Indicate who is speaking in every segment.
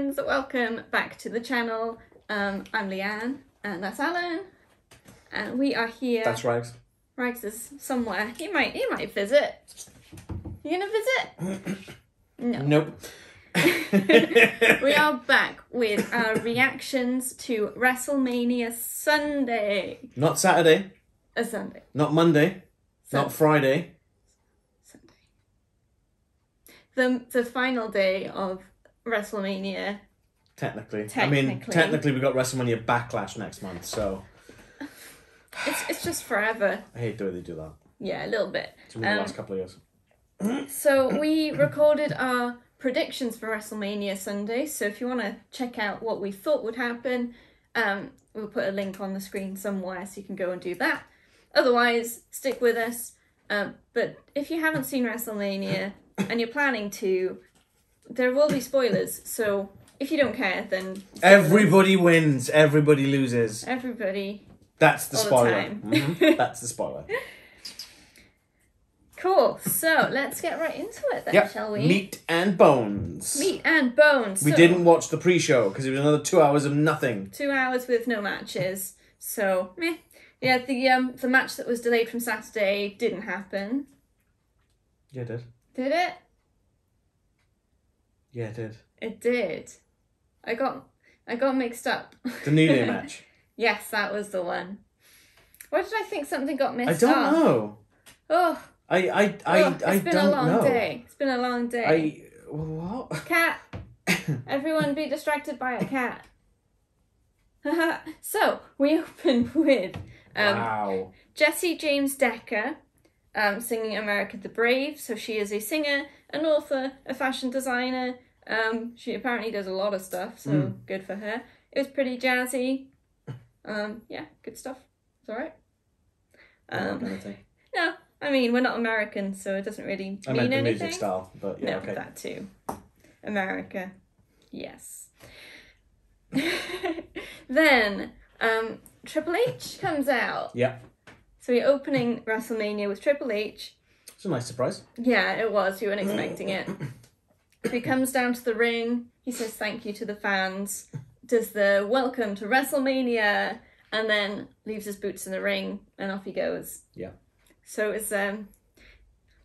Speaker 1: friends, welcome back to the channel. I'm Leanne and that's Alan, and we are here.
Speaker 2: That's Rags.
Speaker 1: Rags is somewhere. He might visit. You gonna visit? No.
Speaker 2: Nope.
Speaker 1: We are back with our reactions to Wrestlemania Sunday.
Speaker 2: Not Saturday.
Speaker 1: A Sunday.
Speaker 2: Not Monday. Not Friday.
Speaker 1: The final day of Wrestlemania.
Speaker 2: Technically. I mean, technically we got WrestleMania Backlash next month, so...
Speaker 1: It's just forever.
Speaker 2: I hate the way they do that.
Speaker 1: Yeah, a little bit.
Speaker 2: It's been the last couple of years.
Speaker 1: So we recorded our predictions for WrestleMania Sunday, so if you want to check out what we thought would happen, we'll put a link on the screen somewhere so you can go and do that. Otherwise, stick with us. But if you haven't seen WrestleMania and you're planning to, there will be spoilers, so if you don't care, then...
Speaker 2: Everybody wins, everybody loses.
Speaker 1: Everybody.
Speaker 2: That's the spoiler.
Speaker 1: Mm-hmm.
Speaker 2: That's the spoiler.
Speaker 1: Cool, so let's get right into it then, shall we?
Speaker 2: Meat and bones.
Speaker 1: Meat and bones.
Speaker 2: We didn't watch the pre-show because it was another 2 hours of nothing.
Speaker 1: 2 hours with no matches, so meh. Yeah, the match that was delayed from Saturday didn't happen.
Speaker 2: Yeah, it did.
Speaker 1: Did it?
Speaker 2: Yeah, it did.
Speaker 1: It did. I got mixed up.
Speaker 2: The New Day match.
Speaker 1: Yes, that was the one. Why did I think something got missed?
Speaker 2: I don't know.
Speaker 1: Oh. It's been a long day. It's been a long day.
Speaker 2: What?
Speaker 1: Cat. Everyone be distracted by a cat. So, we open with
Speaker 2: Wow.
Speaker 1: Jessie James Decker singing America the Brave. So she is a singer, an author, a fashion designer. She apparently does a lot of stuff, so good for her. It was pretty jazzy. Yeah, good stuff. It's alright. No, I mean, we're not American, so it doesn't really mean anything.
Speaker 2: I meant the music style, but yeah,
Speaker 1: no,
Speaker 2: okay.
Speaker 1: That too. America. Yes. Then, Triple H comes out.
Speaker 2: Yeah.
Speaker 1: So we're opening WrestleMania with Triple H.
Speaker 2: It's a nice surprise.
Speaker 1: Yeah, it was. You weren't expecting it. So he comes down to the ring. He says thank you to the fans. Does the welcome to WrestleMania. And then leaves his boots in the ring. And off he goes.
Speaker 2: Yeah.
Speaker 1: So it's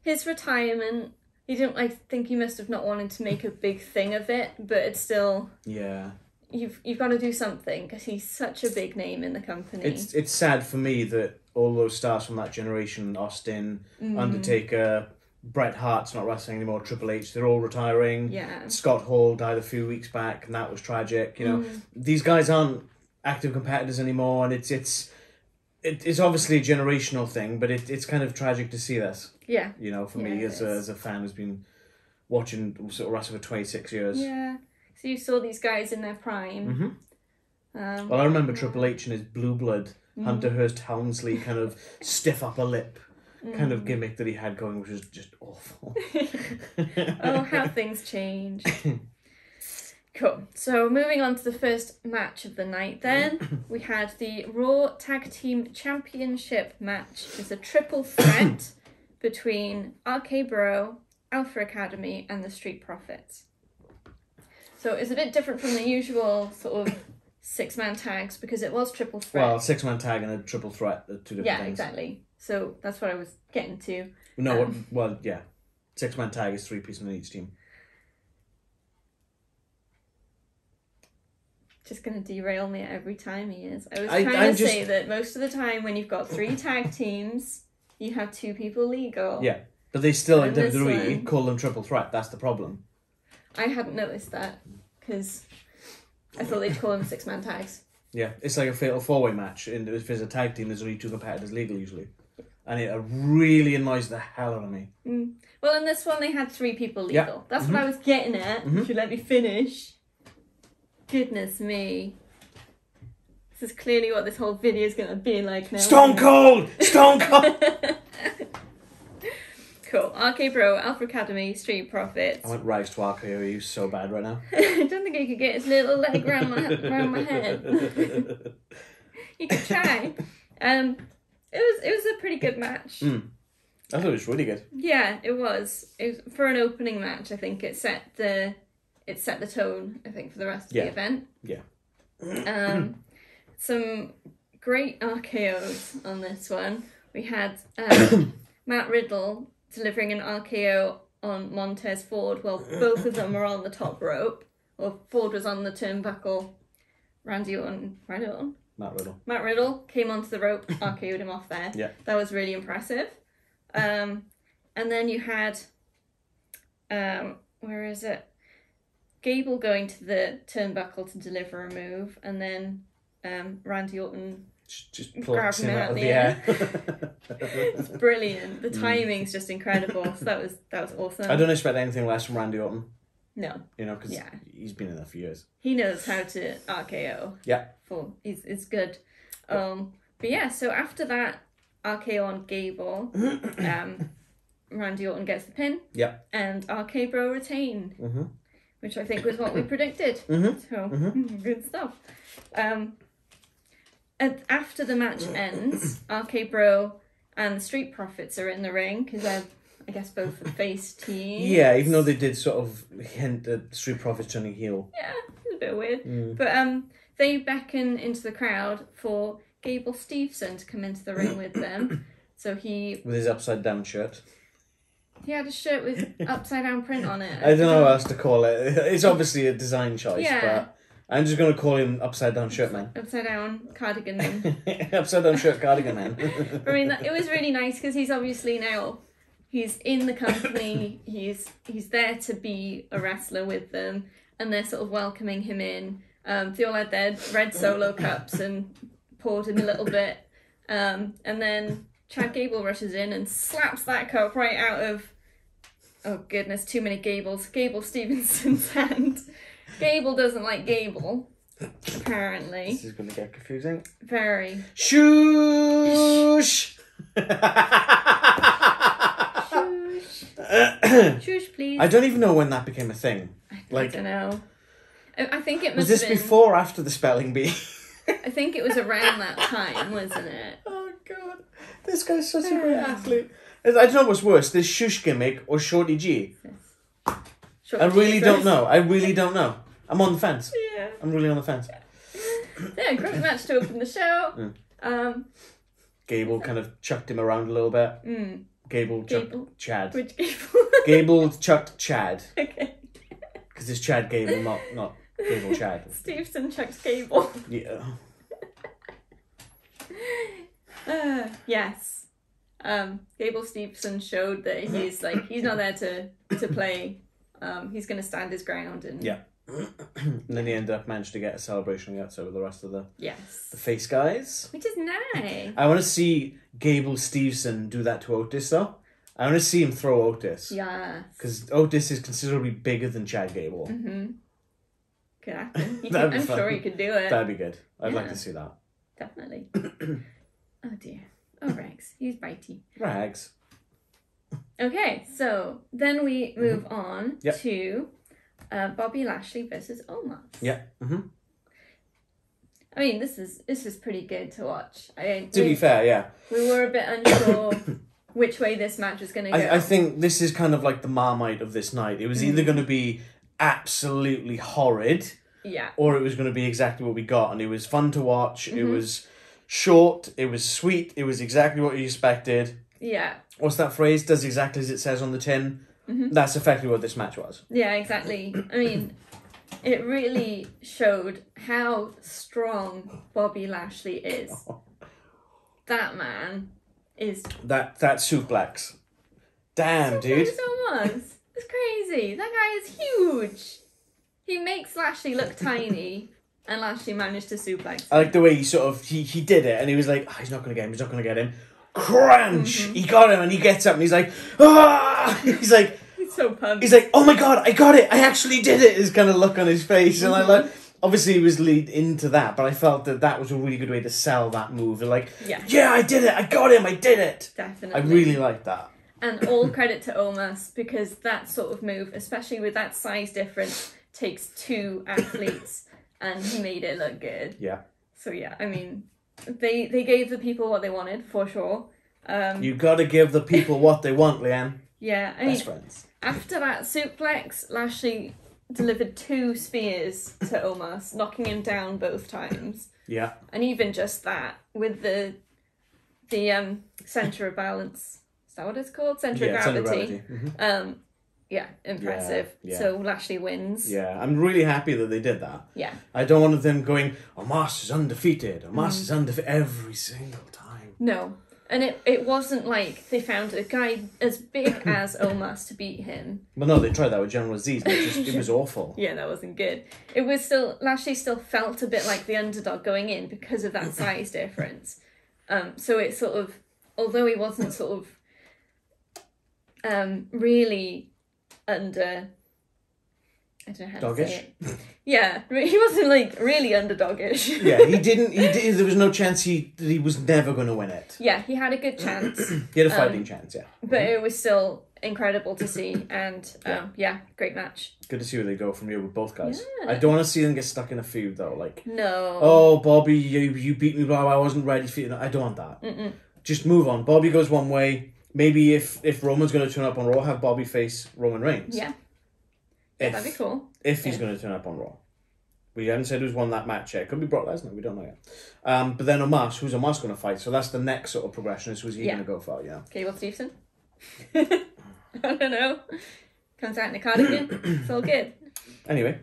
Speaker 1: his retirement. I think he must have not wanted to make a big thing of it. But it's still...
Speaker 2: Yeah.
Speaker 1: You've got to do something because he's such a big name in the company.
Speaker 2: It's sad for me that all those stars from that generation, Austin, Undertaker, Bret Hart's not wrestling anymore, Triple H, they're all retiring.
Speaker 1: Yeah.
Speaker 2: Scott Hall died a few weeks back, and that was tragic. You know, these guys aren't active competitors anymore, and it's obviously a generational thing, but it's kind of tragic to see this.
Speaker 1: Yeah.
Speaker 2: You know, for me as a fan who's been watching sort of wrestling for 26 years.
Speaker 1: Yeah. So you saw these guys in their prime.
Speaker 2: Well, I remember Triple H and his blue blood, Hunter Hearst Helmsley kind of stiff upper lip kind of gimmick that he had going, which was just awful.
Speaker 1: Oh, how things change. Cool. So moving on to the first match of the night then. We had the Raw Tag Team Championship match. It's a triple threat between RK Bro, Alpha Academy and the Street Profits. So it's a bit different from the usual sort of six-man tags because it was triple threat.
Speaker 2: Well, six-man tag and a triple threat are two different things.
Speaker 1: Yeah, exactly. So that's what I was getting to.
Speaker 2: No, well, yeah. Six-man tag is 3 pieces on each team.
Speaker 1: Just going to derail me every time he is. I was trying to say that most of the time when you've got 3 tag teams, you have 2 people legal.
Speaker 2: Yeah, but they still, in WWE, call them triple threat. That's the problem. I
Speaker 1: hadn't noticed that because I thought they'd call them six-man tags.
Speaker 2: Yeah, it's like a fatal 4-way match. If there's a tag team, there's only 2 competitors legal usually. And it really annoys the hell out of me.
Speaker 1: Well, in this one, they had 3 people legal.
Speaker 2: Yeah.
Speaker 1: That's what I was getting at. If you let me finish. Goodness me. This is clearly what this whole video is going to be like now.
Speaker 2: Stone Cold! Stone Cold!
Speaker 1: Cool. RK Bro, Alpha Academy, Street Profits.
Speaker 2: I went Rags to RK. Are you so bad right now?
Speaker 1: I don't think he could get his little leg round my head. You could try. It was a pretty good match.
Speaker 2: I thought it was really good.
Speaker 1: Yeah, it was. It was for an opening match. I think it set the it set the tone, I think, for the rest of the event.
Speaker 2: Yeah.
Speaker 1: Some great RKOs on this one. We had Matt Riddle delivering an RKO on Montez Ford while both of them were on the top rope. Or Ford was on the turnbuckle. Matt Riddle came onto the rope, RKO'd him off there.
Speaker 2: Yeah.
Speaker 1: That was really impressive. And then you had, where is it? Gable going to the turnbuckle to deliver a move, and then Randy Orton
Speaker 2: just
Speaker 1: grabbed him out of the air. It's brilliant. The timing's just incredible. So that was awesome.
Speaker 2: I don't expect anything less from Randy Orton.
Speaker 1: No.
Speaker 2: You know, because he's been in there for years.
Speaker 1: He knows how to RKO.
Speaker 2: Yeah.
Speaker 1: It's good. But yeah, so after that RKO on Gable, Randy Orton gets the pin.
Speaker 2: Yeah.
Speaker 1: And RK Bro retained.
Speaker 2: Mm-hmm.
Speaker 1: Which I think was what we predicted.
Speaker 2: Mm-hmm.
Speaker 1: So, good stuff. And after the match ends, RK Bro and the Street Profits are in the ring, because they're, I guess, both the face team.
Speaker 2: Yeah, even though they did sort of hint at Street Profits turning heel.
Speaker 1: Yeah, it's a bit weird. But they beckon into the crowd for Gable Steveson to come into the ring with them. So he...
Speaker 2: With his upside down shirt.
Speaker 1: He had a shirt with upside down print on it.
Speaker 2: I don't know what else to call it. It's obviously a design choice, but I'm just going to call him Upside Down Shirt Man.
Speaker 1: Upside down cardigan man.
Speaker 2: Upside Down Shirt Cardigan Man.
Speaker 1: I mean, it was really nice because he's obviously now, he's in the company, he's there to be a wrestler with them, and they're sort of welcoming him in. They all had their red Solo cups and poured him a little bit. And then Chad Gable rushes in and slaps that cup right out of, oh goodness, too many Gables. Gable Stevenson's hand. Gable doesn't like Gable, apparently.
Speaker 2: This is going to get confusing.
Speaker 1: Very.
Speaker 2: Shoosh!
Speaker 1: Shush. Shush, please.
Speaker 2: I don't even know when that became a thing.
Speaker 1: I don't know. I think it
Speaker 2: Was
Speaker 1: must
Speaker 2: this
Speaker 1: have been...
Speaker 2: before or after the spelling bee?
Speaker 1: I think it was around that time, wasn't it?
Speaker 2: Oh, God. This guy's such a great athlete. I don't know what's worse, this shush gimmick or Shorty G. I really don't know. I'm on the fence.
Speaker 1: Yeah.
Speaker 2: I'm really on the fence.
Speaker 1: Yeah, great match to open the show.
Speaker 2: Gable kind of chucked him around a little bit. Gable chucked Chad.
Speaker 1: Which Gable?
Speaker 2: Gable chucked Chad.
Speaker 1: Okay.
Speaker 2: Because it's Chad Gable, not Gable Chad.
Speaker 1: Stevenson chucked Gable.
Speaker 2: Yeah.
Speaker 1: Yes. Gable Stevenson showed that he's not there to play. He's going to stand his ground and
Speaker 2: and then he ended up managed to get a celebration outside with the rest of the face guys,
Speaker 1: which is nice.
Speaker 2: I want to see Gable Stevenson do that to Otis though. I want to see him throw Otis.
Speaker 1: Yeah.
Speaker 2: Because Otis is considerably bigger than Chad Gable.
Speaker 1: Mm-hmm. Could happen. I'm sure he could do it.
Speaker 2: That'd be good. I'd like to see that.
Speaker 1: Definitely. Oh dear. Oh, Rags. He's bitey.
Speaker 2: Rags.
Speaker 1: Okay, so then we move on to Bobby Lashley versus Omos.
Speaker 2: Yeah. Mm-hmm.
Speaker 1: I mean, this is pretty good to watch.
Speaker 2: To be fair, yeah.
Speaker 1: We were a bit unsure which way this match was going to go.
Speaker 2: I think this is kind of like the Marmite of this night. It was either going to be absolutely horrid, or it was going to be exactly what we got, and it was fun to watch. It was short. It was sweet. It was exactly what you expected.
Speaker 1: Yeah.
Speaker 2: What's that phrase? Does exactly as it says on the tin. That's effectively what this match was.
Speaker 1: Yeah, exactly. I mean, it really showed how strong Bobby Lashley is. That man is...
Speaker 2: That suplex. Damn, dude.
Speaker 1: It's crazy. That guy is huge. He makes Lashley look tiny, and Lashley managed to suplex him.
Speaker 2: I like the way he did it, and he was like, he's not going to get him. Crunch! He got him, and he gets up, and he's like, ah! He's like...
Speaker 1: He's so pumped.
Speaker 2: He's like, oh my God, I got it! I actually did it! His kind of look on his face, and I like... Obviously, he was lead into that, but I felt that was a really good way to sell that move. Like, yeah, I did it! I got him! I did it!
Speaker 1: Definitely.
Speaker 2: I really like that.
Speaker 1: And all credit to Omos, because that sort of move, especially with that size difference, takes two athletes, and he made it look good.
Speaker 2: Yeah.
Speaker 1: So yeah, I mean... They gave the people what they wanted, for sure.
Speaker 2: You gotta give the people what they want, Leanne.
Speaker 1: Yeah, I mean,
Speaker 2: Best friends.
Speaker 1: after that suplex, Lashley delivered 2 spears to Omos, knocking him down both times.
Speaker 2: Yeah.
Speaker 1: And even just that, with the centre of balance. Is that what it's called? Centre of gravity.
Speaker 2: Mm-hmm.
Speaker 1: Yeah, impressive.
Speaker 2: Yeah.
Speaker 1: So Lashley wins.
Speaker 2: Yeah, I'm really happy that they did that.
Speaker 1: Yeah.
Speaker 2: I don't want them going, Omos is undefeated. Omos is undefeated every single time.
Speaker 1: No. And it wasn't like they found a guy as big as Omos to beat him.
Speaker 2: Well, no, they tried that with General Aziz, but it was awful.
Speaker 1: Yeah, that wasn't good. It was still, Lashley still felt a bit like the underdog going in because of that size difference. So it sort of, although he wasn't sort of really under, I don't know how to say it. Yeah, he wasn't like really underdogish.
Speaker 2: Yeah, there was no chance that he was never going to win it.
Speaker 1: Yeah, he had a good chance.
Speaker 2: He had a fighting chance, yeah.
Speaker 1: But it was still incredible to see, and great match.
Speaker 2: Good to see where they go from here with both guys.
Speaker 1: Yeah.
Speaker 2: I don't want to see them get stuck in a feud though, like,
Speaker 1: no.
Speaker 2: Oh, Bobby, you beat me, blah, blah, I wasn't ready for you. No, I don't want that.
Speaker 1: Mm-mm.
Speaker 2: Just move on. Bobby goes one way. Maybe if Roman's going to turn up on Raw, have Bobby face Roman Reigns.
Speaker 1: Yeah. That'd be cool.
Speaker 2: If he's going to turn up on Raw. We haven't said who's won that match yet. Could be Brock Lesnar. We don't know yet. But then Omos, who's Omos going to fight? So that's the next sort of progression. Is who's he going to go for? Yeah.
Speaker 1: Cable Stevenson. I don't know. Comes out in a cardigan. It's all good.
Speaker 2: Anyway.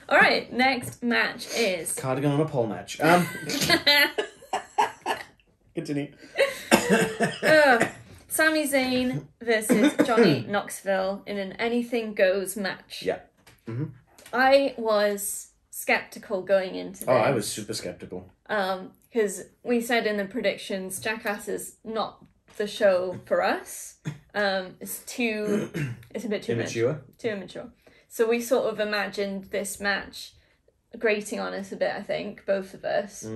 Speaker 1: All right. Next match is
Speaker 2: cardigan on a pole match. Continue.
Speaker 1: Sami Zayn versus Johnny Knoxville in an anything goes match.
Speaker 2: Yeah. Mm-hmm.
Speaker 1: I was skeptical going into this.
Speaker 2: Oh, I was super skeptical.
Speaker 1: Because we said in the predictions, Jackass is not the show for us. It's a bit too
Speaker 2: immature.
Speaker 1: Too immature. So we sort of imagined this match grating on us a bit, I think, both of us.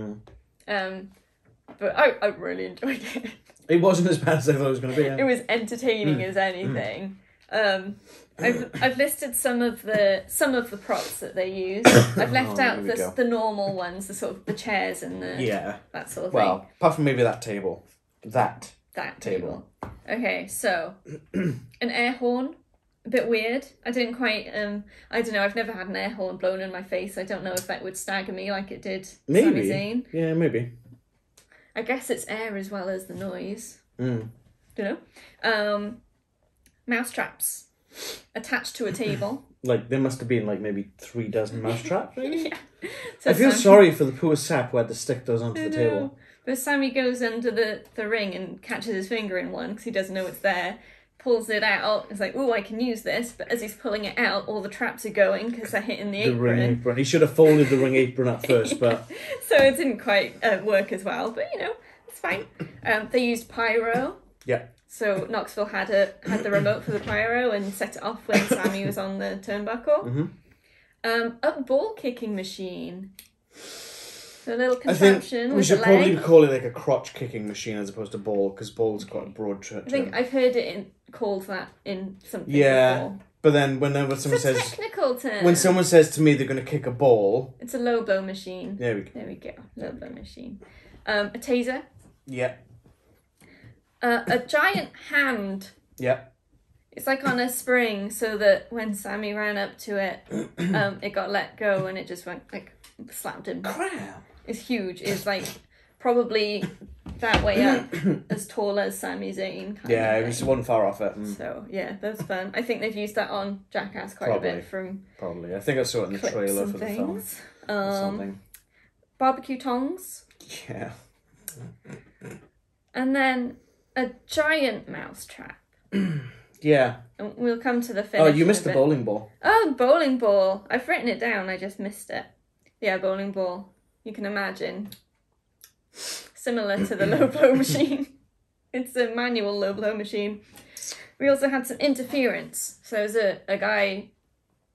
Speaker 1: But I really enjoyed it.
Speaker 2: It wasn't as bad as I thought it was going to be. Yeah.
Speaker 1: It was entertaining as anything. I've listed some of the props that they use. I've left out the normal ones, the sort of the chairs and that sort of thing.
Speaker 2: Well, apart from maybe that table. That table.
Speaker 1: Okay, so an air horn, a bit weird. I didn't quite. I don't know. I've never had an air horn blown in my face. I don't know if that would stagger me like it did
Speaker 2: Maybe.
Speaker 1: Sami Zayn.
Speaker 2: Yeah, maybe.
Speaker 1: I guess it's air as well as the noise.
Speaker 2: Don't
Speaker 1: know. Mouse traps attached to a table.
Speaker 2: Like, there must have been, like, maybe 3 dozen mouse traps, maybe?
Speaker 1: Yeah. So
Speaker 2: I feel sorry for the poor sap who had to stick those onto the table.
Speaker 1: But Sami goes under the ring and catches his finger in one because he doesn't know it's there. Pulls it out. It's like, oh, I can use this. But as he's pulling it out, all the traps are going because they're hitting the apron.
Speaker 2: Ring apron. He should have folded the ring apron up first, but...
Speaker 1: So it didn't quite work as well. But, it's fine. They used pyro.
Speaker 2: Yeah.
Speaker 1: So Knoxville had the remote for the pyro and set it off when Sami was on the turnbuckle. Mm-hmm. A ball kicking machine. A little contraption. I think
Speaker 2: we should probably call it like a crotch kicking machine as opposed to ball, because ball is quite a broad term.
Speaker 1: I think I've heard it called that in something before.
Speaker 2: But then whenever someone says...
Speaker 1: It's a technical term.
Speaker 2: When someone says to me they're going to kick a ball...
Speaker 1: It's a low blow machine.
Speaker 2: There we go.
Speaker 1: There we go. Low blow machine. A taser.
Speaker 2: Yeah.
Speaker 1: A giant hand.
Speaker 2: Yeah.
Speaker 1: It's like on a spring, so that when Sami ran up to it, it got let go and it just went like slapped him.
Speaker 2: Crap.
Speaker 1: It's huge. It's like probably that way up, as tall as Sami Zayn.
Speaker 2: Yeah, it was one far off it.
Speaker 1: So yeah, that's fun. I think they've used that on Jackass quite a bit from.
Speaker 2: Probably, I think I saw it in the trailer for the film. Something.
Speaker 1: Barbecue tongs.
Speaker 2: Yeah.
Speaker 1: And then a giant mouse trap.
Speaker 2: Yeah.
Speaker 1: And we'll come to the finish.
Speaker 2: Oh, you missed the bowling ball.
Speaker 1: Oh, bowling ball. I've written it down. I just missed it. Yeah, bowling ball. You can imagine. Similar to the low blow machine. It's a manual low blow machine. We also had some interference. So there's a guy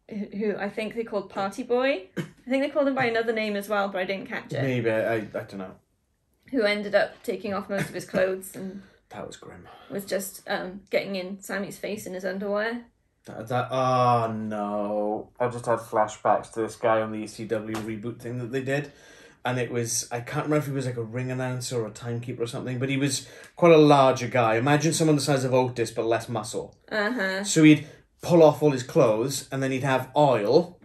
Speaker 1: who I think they called Party Boy. I think they called him by another name as well, but I didn't catch it.
Speaker 2: Maybe, I don't know.
Speaker 1: Who ended up taking off most of his clothes and...
Speaker 2: That was grim.
Speaker 1: Was just getting in Sami's face in his underwear.
Speaker 2: Oh no. I just had flashbacks to this guy on the ECW reboot thing that they did. And it was, I can't remember if he was like a ring announcer or a timekeeper or something, but he was quite a larger guy. Imagine someone the size of Otis, but less muscle.
Speaker 1: Uh-huh.
Speaker 2: So he'd pull off all his clothes, and then he'd have oil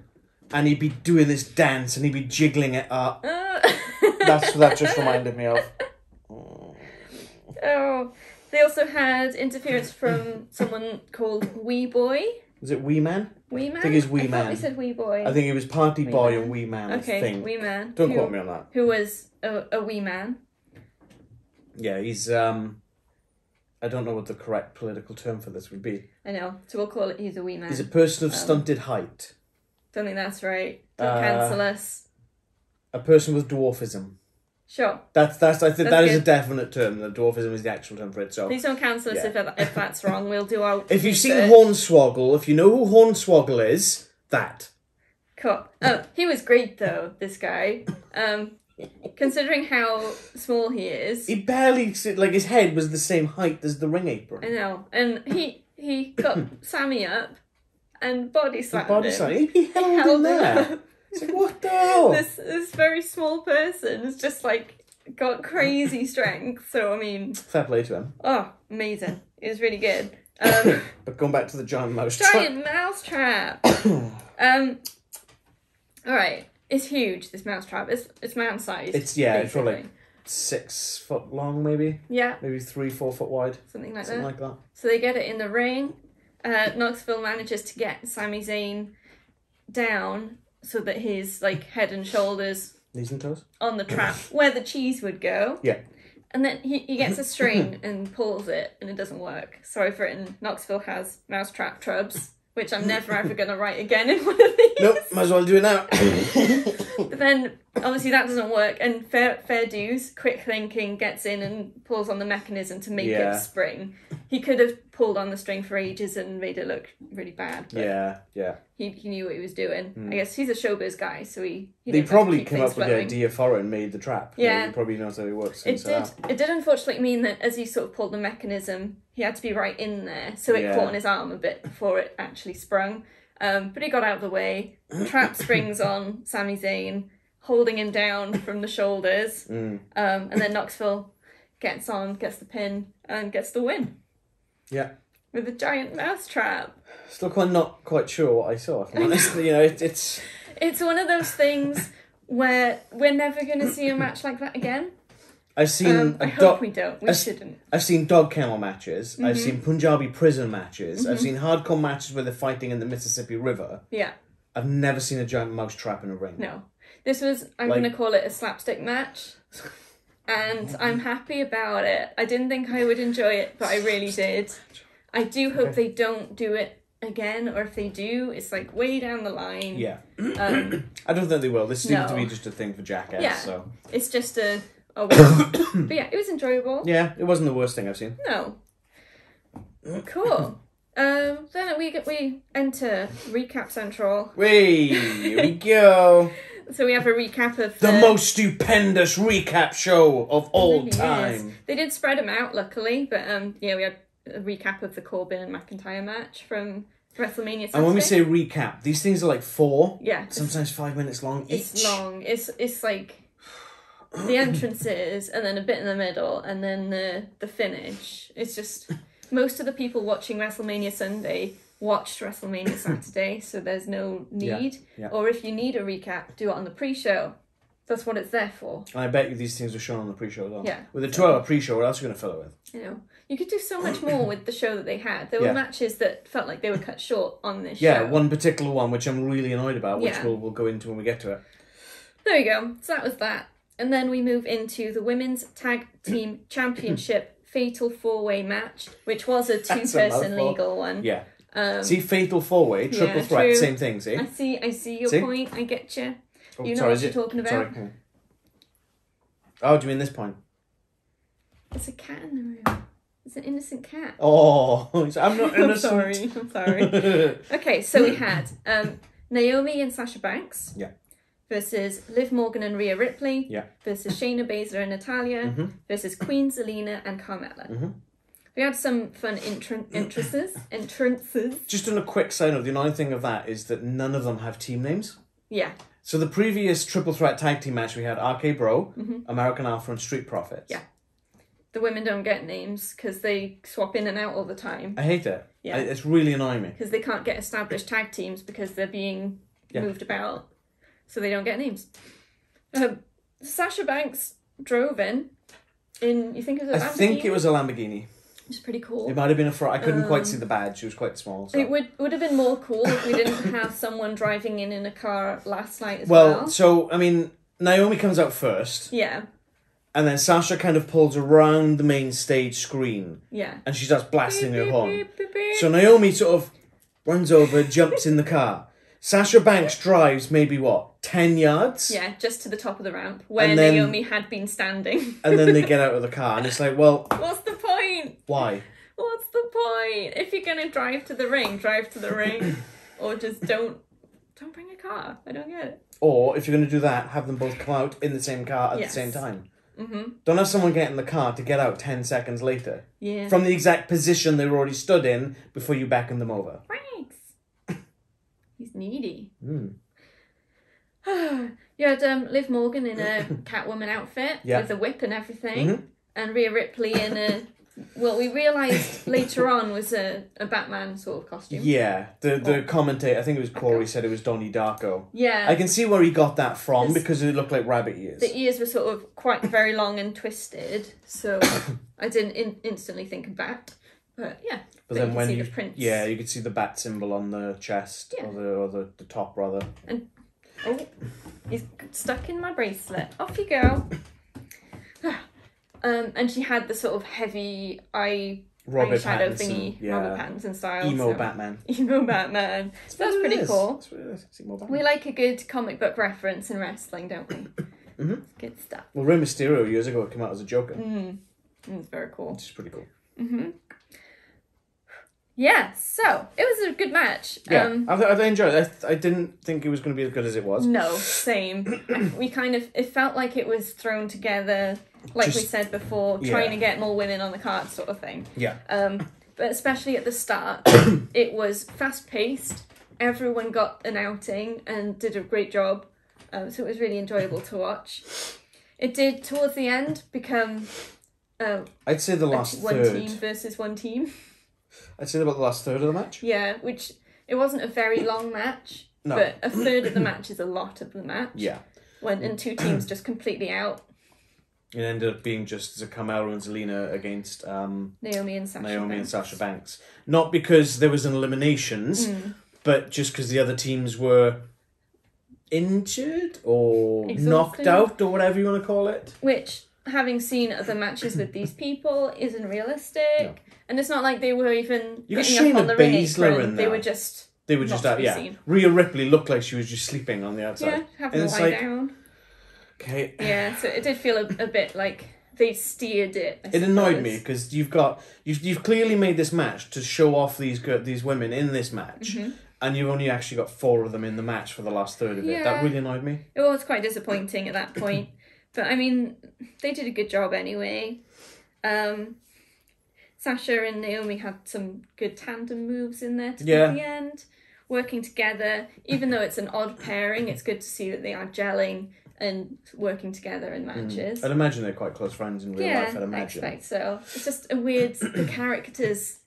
Speaker 2: and he'd be doing this dance and he'd be jiggling it up. That's what that just reminded me of.
Speaker 1: Oh, they also had interference from someone called Wee Boy.
Speaker 2: Was it Wee Man?
Speaker 1: Wee Man?
Speaker 2: I think it's Wee Man.
Speaker 1: I thought they said Wee Boy.
Speaker 2: I think it was Party Boy and Wee Man,
Speaker 1: okay,
Speaker 2: I think.
Speaker 1: Wee Man.
Speaker 2: Don't quote me on that.
Speaker 1: Who was a wee man.
Speaker 2: Yeah, he's, I don't know what the correct political term for this would be.
Speaker 1: I know, so we'll call it he's a wee man.
Speaker 2: He's a person of stunted height.
Speaker 1: Don't think that's right. Don't cancel us.
Speaker 2: A person with dwarfism.
Speaker 1: Sure.
Speaker 2: I think that
Speaker 1: good.
Speaker 2: is a definite term. The dwarfism is the actual term for it. So
Speaker 1: please don't cancel us if that's wrong. We'll do our
Speaker 2: if you've seen Hornswoggle, if you know who Hornswoggle is, that.
Speaker 1: Cool. Oh, he was great though, this guy. Considering how small he is.
Speaker 2: He barely, like his head was the same height as the ring apron.
Speaker 1: I know. And he got Sami up and body slammed him.
Speaker 2: He held him there. It's like, what the hell?
Speaker 1: This very small person has just like got crazy strength. So I mean,
Speaker 2: fair play to him.
Speaker 1: Oh, amazing! It was really good.
Speaker 2: But going back to the giant mouse trap.
Speaker 1: Giant mouse trap. All right, it's huge. This mouse trap. It's man sized.
Speaker 2: It's probably like 6 foot long, maybe.
Speaker 1: Yeah.
Speaker 2: Maybe 3-4 foot wide.
Speaker 1: Something like
Speaker 2: that.
Speaker 1: So they get it in the ring. Knoxville manages to get Sami Zayn down so that his like head and shoulders,
Speaker 2: knees and toes,
Speaker 1: on the trap where the cheese would go.
Speaker 2: Yeah.
Speaker 1: And then he gets a string and pulls it, and it doesn't work. So I've written Knoxville has mousetrap trubs, which I'm never ever going to write again in one of these.
Speaker 2: Nope, might as well do it now.
Speaker 1: But then, obviously that doesn't work, and Fair Dues, quick thinking, gets in and pulls on the mechanism to make it spring. He could have pulled on the string for ages and made it look really bad.
Speaker 2: Yeah.
Speaker 1: He knew what he was doing. I guess he's a showbiz guy, so he
Speaker 2: They probably came up with the idea for it and made the trap.
Speaker 1: Yeah.
Speaker 2: He probably knows how it works.
Speaker 1: It did unfortunately mean that as he sort of pulled the mechanism, he had to be right in there, so it caught on his arm a bit before it actually sprung. But he got out of the way. Trap springs on Sami Zayn, holding him down from the shoulders. And then Knoxville gets the pin, and gets the win.
Speaker 2: Yeah.
Speaker 1: With a giant mouse trap.
Speaker 2: Still not quite sure what I saw, if I'm honest. It's...
Speaker 1: It's one of those things where we're never going to see a match like that again.
Speaker 2: I've seen...
Speaker 1: I hope we don't. We shouldn't.
Speaker 2: I've seen dog kennel matches. I've seen Punjabi prison matches. I've seen hardcore matches where they're fighting in the Mississippi River.
Speaker 1: Yeah.
Speaker 2: I've never seen a giant mouse trap in a ring.
Speaker 1: No. This was... I'm going to call it a slapstick match. And I'm happy about it. I didn't think I would enjoy it, but I really did. I do hope they don't do it again, or if they do, it's like way down the line.
Speaker 2: Yeah. I don't think they will. This seems to be just a thing for Jackass. Yeah. So
Speaker 1: it's just a... but yeah, it was enjoyable.
Speaker 2: Yeah, it wasn't the worst thing I've seen.
Speaker 1: No. Cool. Then we enter Recap Central.
Speaker 2: Here we go.
Speaker 1: So we have a recap of
Speaker 2: the most stupendous recap show of all time.
Speaker 1: They did spread them out, luckily, but we had a recap of the Corbin and McIntyre match from WrestleMania Saturday.
Speaker 2: And when we say recap, these things are like 4, sometimes 5 minutes long each.
Speaker 1: It's long. It's like the entrances and then a bit in the middle and then the finish. It's just most of the people watching WrestleMania Sunday watched WrestleMania Saturday, so there's no need.
Speaker 2: Yeah.
Speaker 1: Or if you need a recap, do it on the pre-show. That's what it's there for.
Speaker 2: And I bet you these things are shown on the pre-show as well.
Speaker 1: Yeah.
Speaker 2: With a 2-hour pre-show, what else are you going to fill it with?
Speaker 1: You know, you could do so much more with the show that they had. There were matches that felt like they were cut short on this show.
Speaker 2: Yeah, one particular one, which I'm really annoyed about, which we'll go into when we get to it.
Speaker 1: There you go. So that was that. And then we move into the Women's Tag Team Championship Fatal 4-Way match, which was a 2-person legal one.
Speaker 2: Yeah. See, Fatal 4-Way, triple threat, true. Same thing, see?
Speaker 1: I see your point, I get you.
Speaker 2: Oh,
Speaker 1: you know what you're talking about.
Speaker 2: Sorry. Oh, do you mean this point?
Speaker 1: There's a cat in the room. It's an innocent cat.
Speaker 2: Oh, I'm not innocent.
Speaker 1: I'm sorry. Okay, so we had Naomi and Sasha Banks.
Speaker 2: Yeah.
Speaker 1: Versus Liv Morgan and Rhea Ripley.
Speaker 2: Yeah.
Speaker 1: Versus Shayna Bazsler and Natalya. Versus Queen Zelina and Carmella. We had some fun entrances.
Speaker 2: Just on a quick side note, the annoying thing of that is that none of them have team names.
Speaker 1: Yeah.
Speaker 2: So the previous triple threat tag team match, we had RK Bro, American Alpha, and Street Profits.
Speaker 1: Yeah. The women don't get names because they swap in and out all the time.
Speaker 2: I hate it.
Speaker 1: Yeah.
Speaker 2: It's really annoying me.
Speaker 1: Because they can't get established tag teams because they're being moved about so they don't get names. Sasha Banks drove in, you think it was a Lamborghini?
Speaker 2: I think it was a Lamborghini.
Speaker 1: Which is pretty cool.
Speaker 2: It might have been a Ferrari. I couldn't quite see the badge. She was quite small. So.
Speaker 1: It would have been more cool if we didn't have someone driving in a car last night as well.
Speaker 2: Well, so, I mean, Naomi comes out first.
Speaker 1: Yeah.
Speaker 2: And then Sasha kind of pulls around the main stage screen.
Speaker 1: Yeah.
Speaker 2: And she starts blasting
Speaker 1: beep,
Speaker 2: her horn.
Speaker 1: Beep, beep, beep.
Speaker 2: So Naomi sort of runs over, jumps in the car. Sasha Banks drives maybe, 10 yards?
Speaker 1: Yeah, just to the top of the ramp, where Naomi had been standing.
Speaker 2: And then they get out of the car, and it's like, well...
Speaker 1: What's the point?
Speaker 2: Why?
Speaker 1: What's the point? If you're going to drive to the ring, drive to the ring. Or just don't bring a car. I don't get it.
Speaker 2: Or, if you're going to do that, have them both come out in the same car at the same time.
Speaker 1: Mm-hmm.
Speaker 2: Don't have someone get in the car to get out 10 seconds later.
Speaker 1: Yeah.
Speaker 2: From the exact position they were already stood in before you beckon them over.
Speaker 1: Thanks. He's needy.
Speaker 2: Mm.
Speaker 1: You had Liv Morgan in a Catwoman outfit with a whip and everything.
Speaker 2: Mm-hmm.
Speaker 1: And Rhea Ripley in a... Well, we realised later on was a Batman sort of costume.
Speaker 2: Yeah, the commentator, I think it was Corey, said it was Donnie Darko.
Speaker 1: Yeah.
Speaker 2: I can see where he got that from because it looked like rabbit ears.
Speaker 1: The ears were sort of quite very long and twisted, so I didn't instantly think of Bat. But yeah.
Speaker 2: But then when
Speaker 1: you the prints.
Speaker 2: Yeah, you could see the bat symbol on the chest, or the top rather.
Speaker 1: And he's stuck in my bracelet. Off you go. And she had the sort of heavy eyeshadow thingy, Robert Pattinson style.
Speaker 2: Emo Batman.
Speaker 1: Emo Batman. So that's pretty cool.
Speaker 2: That's what it is. It's emo Batman.
Speaker 1: We like a good comic book reference in wrestling, don't we?
Speaker 2: Mm-hmm.
Speaker 1: Good stuff.
Speaker 2: Well, Rey Mysterio years ago came out as a Joker.
Speaker 1: It's very cool.
Speaker 2: Which is pretty cool.
Speaker 1: Mm-hmm. Yeah, so it was a good match.
Speaker 2: Yeah, I enjoyed it. I didn't think it was going to be as good as it was.
Speaker 1: No, same. It felt like it was thrown together, like we said before, trying to get more women on the card sort of thing.
Speaker 2: Yeah.
Speaker 1: But especially at the start, it was fast-paced. Everyone got an outing and did a great job. So it was really enjoyable to watch. It did, towards the end, become...
Speaker 2: I'd say the last
Speaker 1: one
Speaker 2: third.
Speaker 1: One team versus one team.
Speaker 2: I'd say about the last third of the match.
Speaker 1: Yeah, which it wasn't a very long match, but a third of the match is a lot of the match.
Speaker 2: Yeah.
Speaker 1: And two teams just completely out.
Speaker 2: It ended up being just Carmella and Zelina against
Speaker 1: Naomi and Sasha
Speaker 2: Banks. Not because there was an eliminations, but just because the other teams were injured or knocked out or whatever you want to call it.
Speaker 1: Which, having seen other matches with these people, isn't realistic. No. And it's not like they were even getting up on the ring apron. They were just
Speaker 2: out, seen. Rhea Ripley looked like she was just sleeping on the outside.
Speaker 1: Yeah, having to lie down.
Speaker 2: Okay.
Speaker 1: Yeah, so it did feel a bit like they steered it.
Speaker 2: It annoyed me because you've clearly made this match to show off these women in this match, and you've only actually got 4 of them in the match for the last third of it. That really annoyed me.
Speaker 1: It was quite disappointing at that point, but I mean, they did a good job anyway. Sasha and Naomi had some good tandem moves in there to the end, working together. Even though it's an odd pairing, it's good to see that they are gelling and working together in matches.
Speaker 2: I'd imagine they're quite close friends in real life, I'd imagine.
Speaker 1: I expect so. It's just a weird... the characters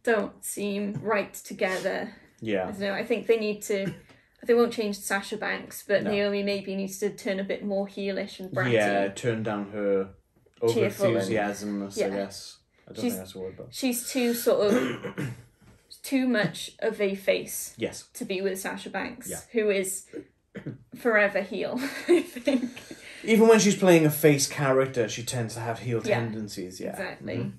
Speaker 1: don't seem right together.
Speaker 2: Yeah.
Speaker 1: I don't know, I think they need to... They won't change Sasha Banks, but Naomi maybe needs to turn a bit more heelish and bratty.
Speaker 2: Yeah, turn down her over-enthusiasmness, I guess. I don't think that's a word, but...
Speaker 1: She's too sort of... too much of a face.
Speaker 2: Yes.
Speaker 1: To be with Sasha Banks, who is... forever heel, I think.
Speaker 2: Even when she's playing a face character, she tends to have heel tendencies. Yeah,
Speaker 1: exactly.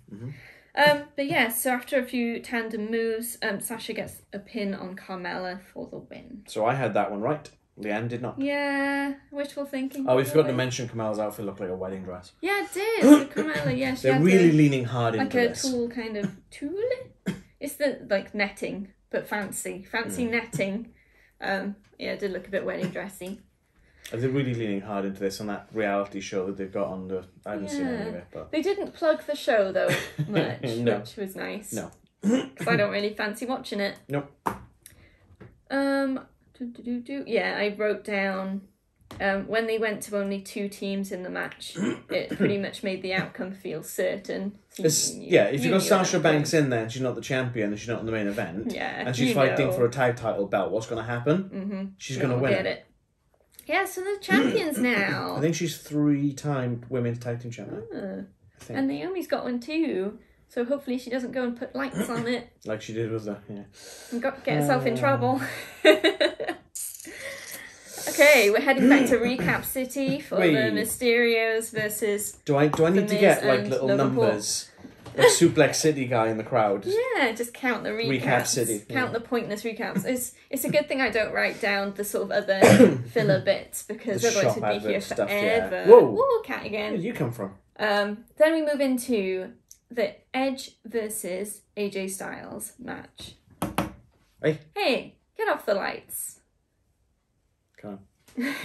Speaker 1: But yeah, so after a few tandem moves, Sasha gets a pin on Carmella for the win.
Speaker 2: So I had that one right. Leanne did not.
Speaker 1: Yeah, wishful thinking.
Speaker 2: Oh, we forgot to mention Carmella's outfit looked like a wedding dress.
Speaker 1: Yeah, it did. So Carmella, yeah, she
Speaker 2: they're really leaning hard into this.
Speaker 1: Like a tulle kind of tulle. It's the like netting, but fancy netting. Yeah, it did look a bit wedding dressy.
Speaker 2: They're really leaning hard into this on that reality show that they've got on the... I haven't seen any of it, but...
Speaker 1: They didn't plug the show, though, much, which was nice.
Speaker 2: No.
Speaker 1: Because I don't really fancy watching it.
Speaker 2: Nope.
Speaker 1: Yeah, I wrote down when they went to only 2 teams in the match, it pretty much made the outcome feel certain. So
Speaker 2: if you've got Sasha Banks in there and she's not the champion and she's not in the main event, and she's fighting for a tag title belt, what's going to happen? She's going to win it.
Speaker 1: Yeah, so the champions now.
Speaker 2: I think she's 3-time women's tag team champion.
Speaker 1: And Naomi's got one too. So hopefully she doesn't go and put lights on it.
Speaker 2: Like she did with the,
Speaker 1: And get herself in trouble. Okay, we're heading back to Recap City for the Mysterios versus
Speaker 2: Do I need to get like little numbers? Like Suplex City guy in the crowd.
Speaker 1: Yeah, just count the recaps.
Speaker 2: Recap City.
Speaker 1: Count the pointless recaps. It's a good thing I don't write down the sort of other filler bits because otherwise we'd be here forever. Whoa, cat again.
Speaker 2: Where did you come from?
Speaker 1: Then we move into the Edge versus AJ Styles match. Hey, get off the lights.
Speaker 2: Come
Speaker 1: on.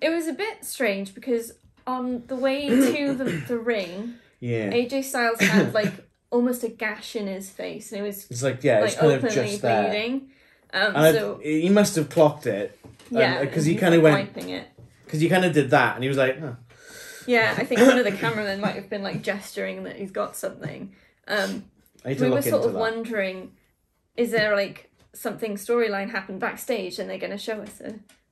Speaker 1: It was a bit strange because on the way to the ring, AJ Styles had like almost a gash in his face, and it's like it's kind of just bleeding.
Speaker 2: So he must have clocked it, because he kind of went
Speaker 1: wiping it.
Speaker 2: Because he kind of did that, and he was like, oh.
Speaker 1: Yeah, I think one of the cameramen might have been like gesturing that he's got something. We were sort of wondering, is there like something storyline happened backstage and they're going to show us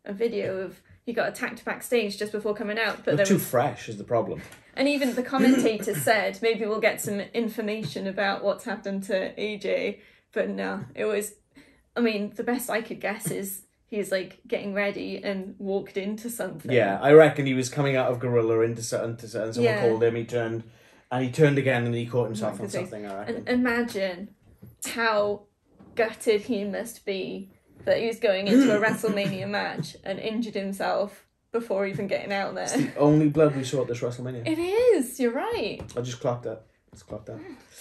Speaker 1: a video of he got attacked backstage just before coming out, but
Speaker 2: they're too fresh is the problem.
Speaker 1: And even the commentator said maybe we'll get some information about what's happened to AJ, but no, it was, I mean, the best I could guess is he's like getting ready and walked into something.
Speaker 2: Yeah, I reckon he was coming out of Gorilla into someone called him, he turned again and he caught himself on something, I reckon.
Speaker 1: And imagine how gutted he must be that he was going into a WrestleMania match and injured himself before even getting out there.
Speaker 2: It's the only blood we saw at this WrestleMania.
Speaker 1: It is, you're right.
Speaker 2: I just clocked that.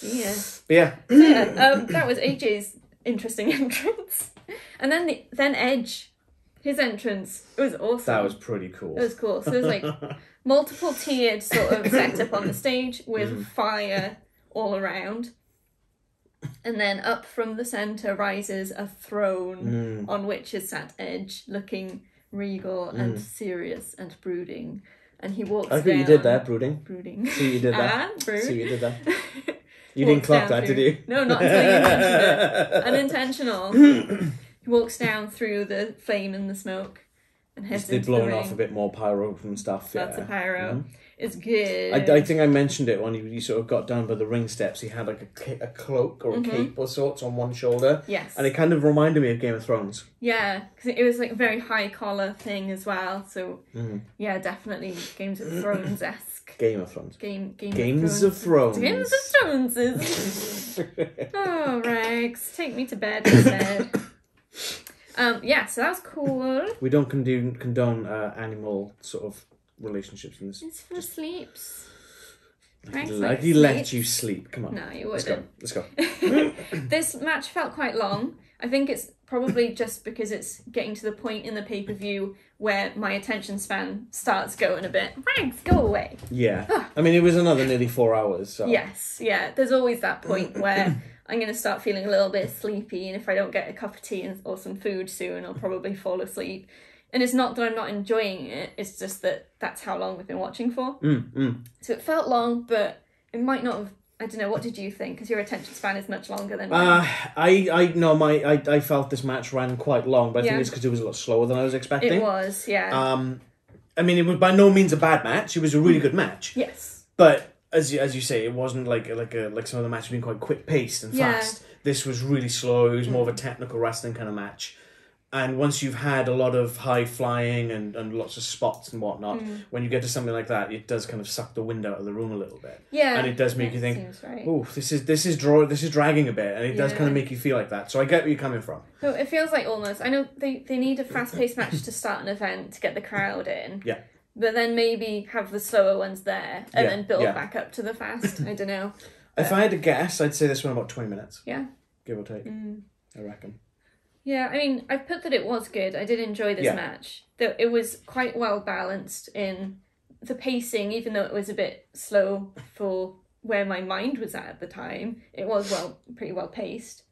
Speaker 1: Yeah.
Speaker 2: But yeah.
Speaker 1: That was AJ's interesting entrance. And then Edge, his entrance, it was awesome.
Speaker 2: That was pretty cool.
Speaker 1: It was cool. So it was like multiple tiered sort of setup on the stage with fire all around. And then up from the centre rises a throne on which is sat Edge, looking regal and serious and brooding. And he walks down.
Speaker 2: I think you did that, brooding.
Speaker 1: Brooding.
Speaker 2: See you did that.
Speaker 1: Brood.
Speaker 2: See you did that. You didn't clock that, did you?
Speaker 1: No, not until you mentioned it. Unintentional. He walks down through the flame and the smoke and heads into the ring.
Speaker 2: They've blown off a bit more pyro and stuff.
Speaker 1: Lots of pyro. It's good.
Speaker 2: I think I mentioned it when he sort of got down by the ring steps. He had like a cloak or a cape or sorts on one shoulder.
Speaker 1: Yes.
Speaker 2: And it kind of reminded me of Game of Thrones.
Speaker 1: Yeah, because it was like a very high collar thing as well. So yeah, definitely Games of Thrones-esque.
Speaker 2: Game of Thrones.
Speaker 1: Games of Thrones. Games of Thrones. Oh, Rex, take me to bed instead. Yeah, so that was cool.
Speaker 2: We don't condone animal sort of relationships in this.
Speaker 1: It's for sleeps.
Speaker 2: Like he let you sleep. Come on.
Speaker 1: No, you wouldn't.
Speaker 2: Let's go.
Speaker 1: This match felt quite long. I think it's probably just because it's getting to the point in the pay-per-view where my attention span starts going a bit. Rags, go away.
Speaker 2: Yeah. I mean, it was another nearly 4 hours. So.
Speaker 1: Yes, yeah. There's always that point where I'm going to start feeling a little bit sleepy, and if I don't get a cup of tea or some food soon, I'll probably fall asleep. And it's not that I'm not enjoying it, it's just that that's how long we've been watching for. So it felt long, but it might not have, I don't know, what did you think? Because your attention span is much longer than mine.
Speaker 2: I felt this match ran quite long, but I think it's because it was a lot slower than I was expecting.
Speaker 1: It was, yeah.
Speaker 2: I mean, it was by no means a bad match. It was a really good match.
Speaker 1: Yes.
Speaker 2: But as you say, it wasn't like some of the matches being quite quick paced and fast. This was really slow. It was more of a technical wrestling kind of match. And once you've had a lot of high flying and lots of spots and whatnot, when you get to something like that, it does kind of suck the wind out of the room a little bit. Yeah, and it does make you think, "Oh, this is dragging a bit," and it does kind of make you feel like that. So I get where you're coming from.
Speaker 1: So it feels like almost. I know they need a fast paced match to start an event to get the crowd in.
Speaker 2: Yeah.
Speaker 1: But then maybe have the slower ones there and then build back up to the fast. I don't know.
Speaker 2: If I had to guess, I'd say this one about 20 minutes.
Speaker 1: Yeah.
Speaker 2: Give or take. I reckon.
Speaker 1: Yeah, I mean, I've put that it was good. I did enjoy this match. Though it was quite well balanced in the pacing, even though it was a bit slow for where my mind was at the time. It was pretty well paced.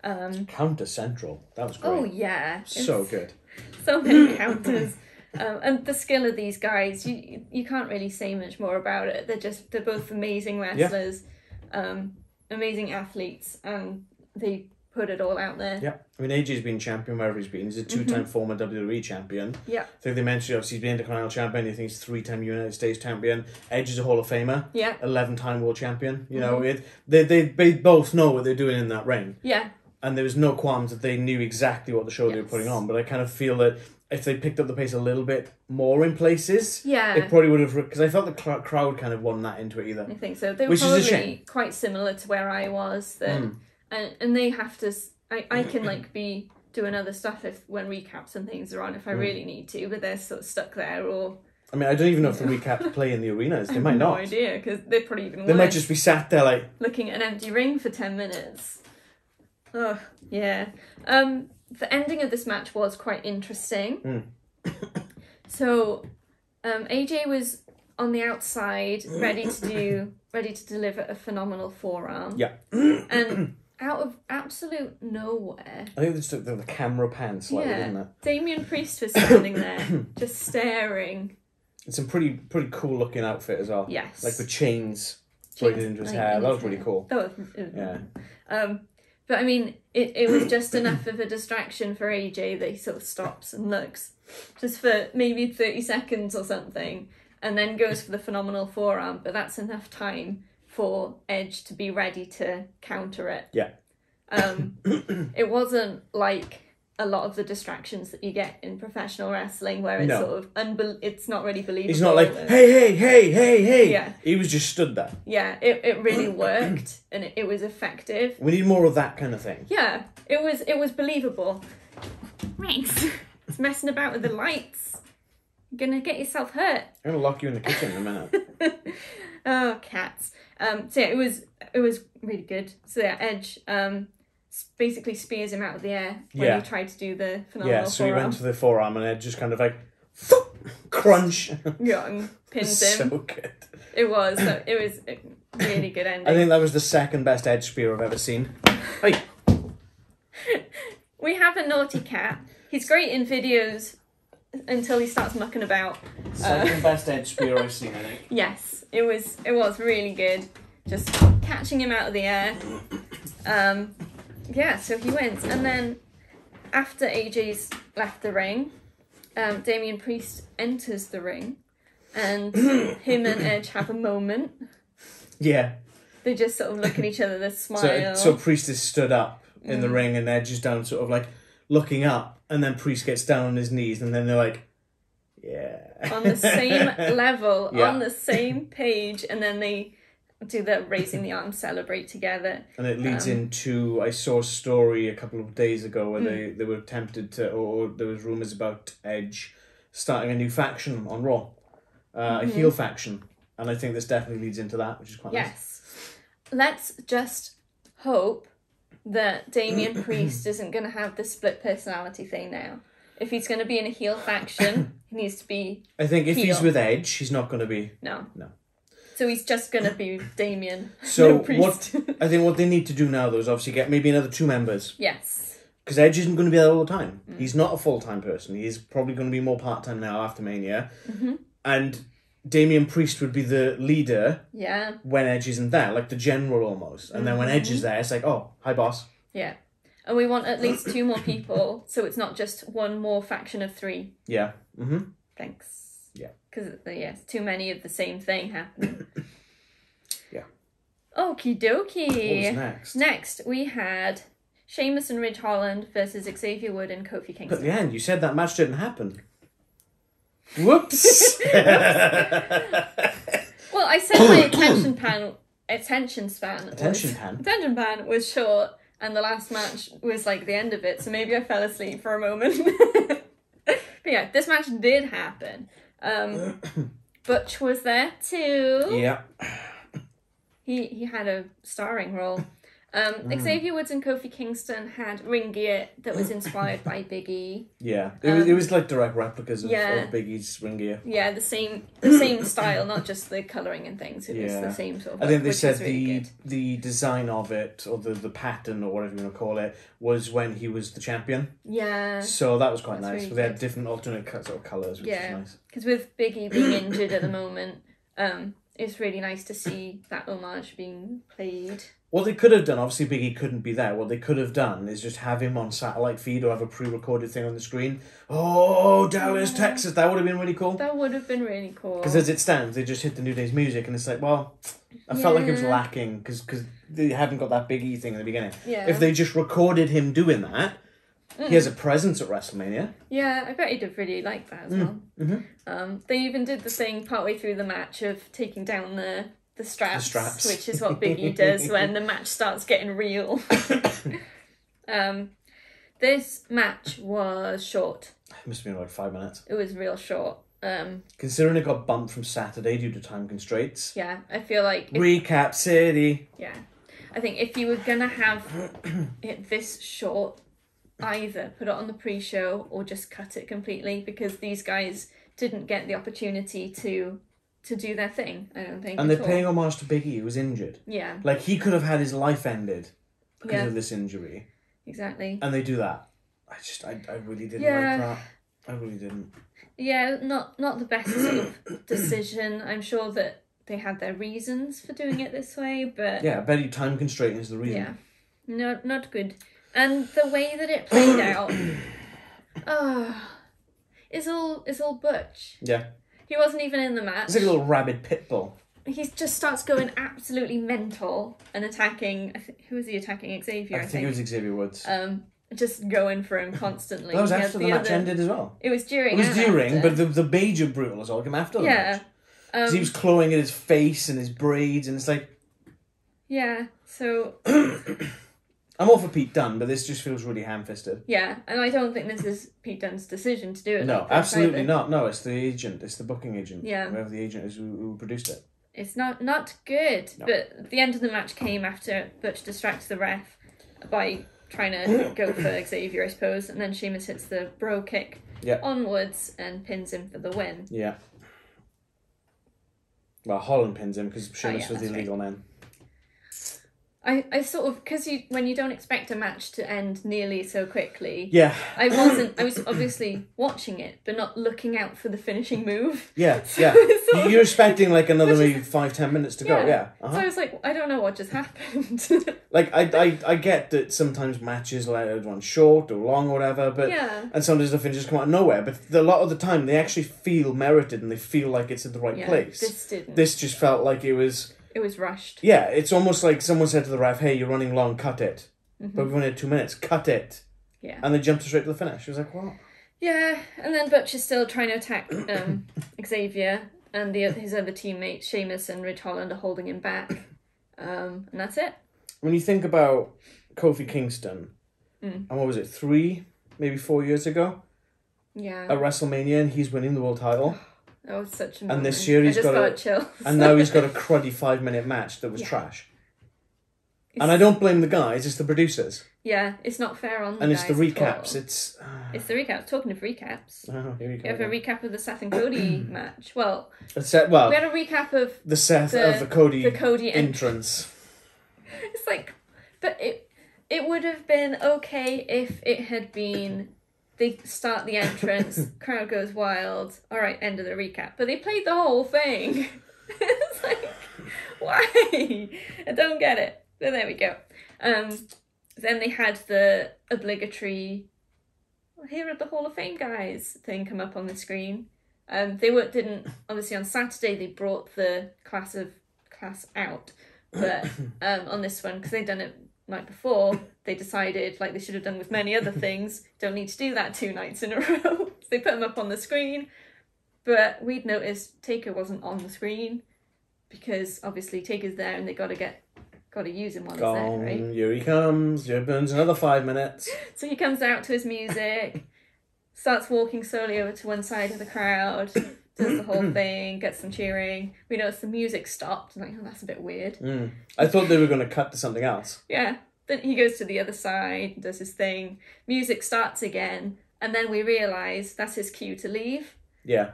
Speaker 2: Counter Central. That was great.
Speaker 1: Oh, yeah.
Speaker 2: So good.
Speaker 1: So many counters. And the skill of these guys, you can't really say much more about it. They're both amazing wrestlers, amazing athletes, and they put it all out there.
Speaker 2: Yeah, I mean, AJ's been champion wherever he's been. He's a two-time former WWE champion.
Speaker 1: Yeah.
Speaker 2: I think they mentioned, obviously, he's been Intercontinental champion. I think he's three-time United States champion. Edge is a Hall of Famer. Yeah. 11-time world champion. You know, they both know what they're doing in that ring. Yeah. And there was no qualms that they knew exactly what the show they were putting on. But I kind of feel that if they picked up the pace a little bit more in places, it probably would have... Because I thought the crowd kind of wasn't that into it either.
Speaker 1: I think so. They were probably quite similar to where I was. And they have to... I can like be doing other stuff when recaps and things are on if I really need to, but they're sort of stuck there. Or
Speaker 2: I mean, I don't even know if the recaps play in the arenas. They might not.
Speaker 1: No idea, because they're probably even worse.
Speaker 2: They might just be sat there like
Speaker 1: looking at an empty ring for 10 minutes. Oh yeah. The ending of this match was quite interesting. So, AJ was on the outside, ready to deliver a phenomenal forearm. Yeah. And out of absolute nowhere,
Speaker 2: I think they just took the camera pan slightly, didn't it?
Speaker 1: Damian Priest was standing there, just staring.
Speaker 2: It's a pretty cool looking outfit as well.
Speaker 1: Yes.
Speaker 2: Like with chains braided into his hair. That was really cool.
Speaker 1: That was, but I mean, it was just enough of a distraction for AJ that he sort of stops and looks, just for maybe 30 seconds or something, and then goes for the phenomenal forearm, but that's enough time for Edge to be ready to counter it. Yeah. It wasn't like a lot of the distractions that you get in professional wrestling where it's sort of it's not really believable.
Speaker 2: He's not like, hey. Yeah. He was just stood there.
Speaker 1: Yeah, it really worked and it was effective.
Speaker 2: We need more of that kind of thing.
Speaker 1: Yeah, it was believable. Thanks. It's messing about with the lights. You're gonna get yourself hurt.
Speaker 2: I'm gonna lock you in the kitchen in a minute.
Speaker 1: Oh, cats. So yeah, it was really good. So yeah, Edge basically spears him out of the air when he tried to do the phenomenal
Speaker 2: so
Speaker 1: forearm.
Speaker 2: He went to the forearm and Edge just kind of like crunch.
Speaker 1: Yeah, and pins him.
Speaker 2: So good.
Speaker 1: It was a really good ending.
Speaker 2: I think that was the second best Edge spear I've ever seen. Hey.
Speaker 1: We have a naughty cat. He's great in videos until he starts mucking about.
Speaker 2: Second best Edge spear I've seen, I think.
Speaker 1: Yes, it was really good. Just catching him out of the air. Yeah, so he wins. And then after AJ's left the ring, Damian Priest enters the ring and him and Edge have a moment. Yeah. They just sort of look at each other, they smile.
Speaker 2: So Priest is stood up in the ring and Edge is down sort of like looking up, and then Priest gets down on his knees and then they're like, yeah.
Speaker 1: On the same level, on the same page, and then they do the raising the arm, celebrate together.
Speaker 2: And it leads into, I saw a story a couple of days ago where they were tempted to, or there was rumours about Edge starting a new faction on Raw, a heel faction. And I think this definitely leads into that, which is quite nice.
Speaker 1: Yes. Let's just hope that Damian Priest isn't going to have the split personality thing now. If he's going to be in a heel faction, he needs to be
Speaker 2: I think if he's with Edge, he's not going to be...
Speaker 1: No. So he's just going to be Damian.
Speaker 2: So I think what they need to do now, though, is obviously get maybe another 2 members.
Speaker 1: Yes.
Speaker 2: Because Edge isn't going to be there all the time. He's not a full-time person. He's probably going to be more part-time now after Mania. And Damian Priest would be the leader when Edge isn't there, like the general almost. And then when Edge is there, it's like, oh, hi, boss.
Speaker 1: Yeah. And we want at least 2 more people, so it's not just one more faction of 3.
Speaker 2: Yeah.
Speaker 1: Thanks.
Speaker 2: Yeah.
Speaker 1: Because, too many of the same thing happen.
Speaker 2: Yeah.
Speaker 1: Okie dokie.
Speaker 2: What was next?
Speaker 1: Next, we had Shaemus and Ridge Holland versus Xavier Wood and Kofi Kingston.
Speaker 2: At the end, you said that match didn't happen. Whoops!
Speaker 1: Well, I said my attention span was short, and the last match was like the end of it, so maybe I fell asleep for a moment. But yeah, this match did happen. Butch was there too.
Speaker 2: Yeah.
Speaker 1: He had a starring role. Xavier Woods and Kofi Kingston had ring gear that was inspired by Big E.
Speaker 2: Yeah, it was like direct replicas of Big E's ring gear.
Speaker 1: Yeah, the same style, not just the colouring and things. It was the same sort of look,
Speaker 2: I think they said
Speaker 1: really
Speaker 2: the design of it, or the pattern, or whatever you want to call it, was when he was the champion.
Speaker 1: Yeah.
Speaker 2: So that was quite nice.
Speaker 1: Really
Speaker 2: they had different alternate sort of colours, which is nice.
Speaker 1: Because with Big E being injured at the moment, it's really nice to see that homage being played.
Speaker 2: What they could have done, obviously Big E couldn't be there, what they could have done is just have him on satellite feed or have a pre-recorded thing on the screen. Oh, Dallas, Texas, that would have been really cool.
Speaker 1: That would have been really cool.
Speaker 2: Because as it stands, they just hit the New Day's music and it's like, well, I felt like it was lacking because they haven't got that Big E thing in the beginning.
Speaker 1: Yeah.
Speaker 2: If they just recorded him doing that, he has a presence at WrestleMania.
Speaker 1: Yeah, I bet he'd have really liked that as well. Mm-hmm. They even did the thing partway through the match of taking down the straps, which is what Big E does when the match starts getting real. This match was short.
Speaker 2: It must have been like 5 minutes.
Speaker 1: It was real short.
Speaker 2: Considering it got bumped from Saturday due to time constraints.
Speaker 1: Yeah, I feel like...
Speaker 2: Recap City.
Speaker 1: Yeah. I think if you were going to have it this short, either put it on the pre-show or just cut it completely, because these guys didn't get the opportunity to do their thing, I don't think.
Speaker 2: And they're paying homage to Big E, who was injured.
Speaker 1: Yeah.
Speaker 2: Like, he could have had his life ended because of this injury.
Speaker 1: Exactly.
Speaker 2: And they do that. I really didn't like that. I really didn't. Yeah,
Speaker 1: not the best sort of decision. I'm sure that they had their reasons for doing it this way, but...
Speaker 2: Yeah, I bet you time constraint is the reason.
Speaker 1: Yeah. No, not good. And the way that it played out... is all Butch.
Speaker 2: Yeah.
Speaker 1: He wasn't even in the match.
Speaker 2: He's like a little rabid pit bull.
Speaker 1: He just starts going absolutely mental and attacking... who was he attacking? Xavier, I think.
Speaker 2: It was Xavier Woods.
Speaker 1: Just going for him constantly.
Speaker 2: That was after the match ended as well.
Speaker 1: It was during.
Speaker 2: It was during, but the major brutal assault came after the match. Because he was clawing at his face and his braids, and it's like...
Speaker 1: Yeah, so...
Speaker 2: I'm all for Pete Dunne, but this just feels really ham-fisted.
Speaker 1: Yeah, and I don't think this is Pete Dunne's decision to do it.
Speaker 2: No,
Speaker 1: like
Speaker 2: absolutely not. No, it's the agent. It's the booking agent.
Speaker 1: Yeah.
Speaker 2: Whoever the agent is who produced it.
Speaker 1: It's not good. No. But the end of the match came after Butch distracts the ref by trying to go for Xavier, I suppose, and then Shaemus hits the bro kick onwards and pins him for the win.
Speaker 2: Yeah. Well, Holland pins him because Shaemus was the illegal man.
Speaker 1: I sort of, because when you don't expect a match to end nearly so quickly, I was obviously watching it, but not looking out for the finishing move.
Speaker 2: Yeah, yeah. You're expecting like another maybe 5-10 minutes to go, yeah. Uh-huh.
Speaker 1: So I was like, I don't know what just happened.
Speaker 2: Like, I get that sometimes matches run short or long or whatever, but and sometimes the finishes come out of nowhere, but a lot of the time they actually feel merited and they feel like it's at the right place.
Speaker 1: This didn't.
Speaker 2: This just felt like it was...
Speaker 1: It was rushed.
Speaker 2: Yeah, it's almost like someone said to the ref, hey, you're running long, cut it. Mm-hmm. But we've only had 2 minutes, cut it.
Speaker 1: Yeah.
Speaker 2: And they jumped straight to the finish. She was like, what?
Speaker 1: Yeah, and then Butch is still trying to attack Xavier, and his other teammates, Shaemus and Ridge Holland, are holding him back. And that's it.
Speaker 2: When you think about Kofi Kingston, and what was it, 3, maybe 4 years ago?
Speaker 1: Yeah.
Speaker 2: At WrestleMania, and he's winning the world title.
Speaker 1: That was such a moment.
Speaker 2: And this year he's got
Speaker 1: chills.
Speaker 2: And now he's got a cruddy 5-minute match that was trash. And I don't blame the guys, it's the producers.
Speaker 1: Yeah, it's not fair on the
Speaker 2: and
Speaker 1: guys.
Speaker 2: And it's the recaps. It's
Speaker 1: the recaps. Talking of recaps.
Speaker 2: Oh, here we go.
Speaker 1: We have a recap of the Seth and Cody match. Well, we had a recap of
Speaker 2: the Seth of the Cody
Speaker 1: entrance. It's like, but it would have been okay if it had been... They start the entrance, crowd goes wild, alright, end of the recap. But they played the whole thing. It's like, why? I don't get it. But there we go. Then they had the obligatory, here are the Hall of Fame guys thing come up on the screen. They didn't, obviously on Saturday they brought the class out. But on this one, because they'd done it night before, they decided, like they should have done with many other things, don't need to do that 2 nights in a row. So they put them up on the screen, but we'd noticed Taker wasn't on the screen because obviously Taker's there and they got to use him while he's there, right?
Speaker 2: Here he comes. Here burns another 5 minutes.
Speaker 1: So he comes out to his music, starts walking slowly over to one side of the crowd, does the whole thing, gets some cheering. We notice the music stopped. I'm like, oh, that's a bit weird.
Speaker 2: I thought they were going to cut to something else.
Speaker 1: Yeah. Then he goes to the other side, does his thing. Music starts again. And then we realise that's his cue to leave.
Speaker 2: Yeah.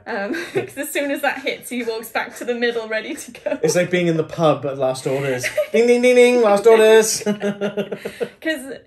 Speaker 1: Because as soon as that hits, he walks back to the middle, ready to go.
Speaker 2: It's like being in the pub at Last Orders. Ding, ding, ding, ding, Last Orders.
Speaker 1: Because,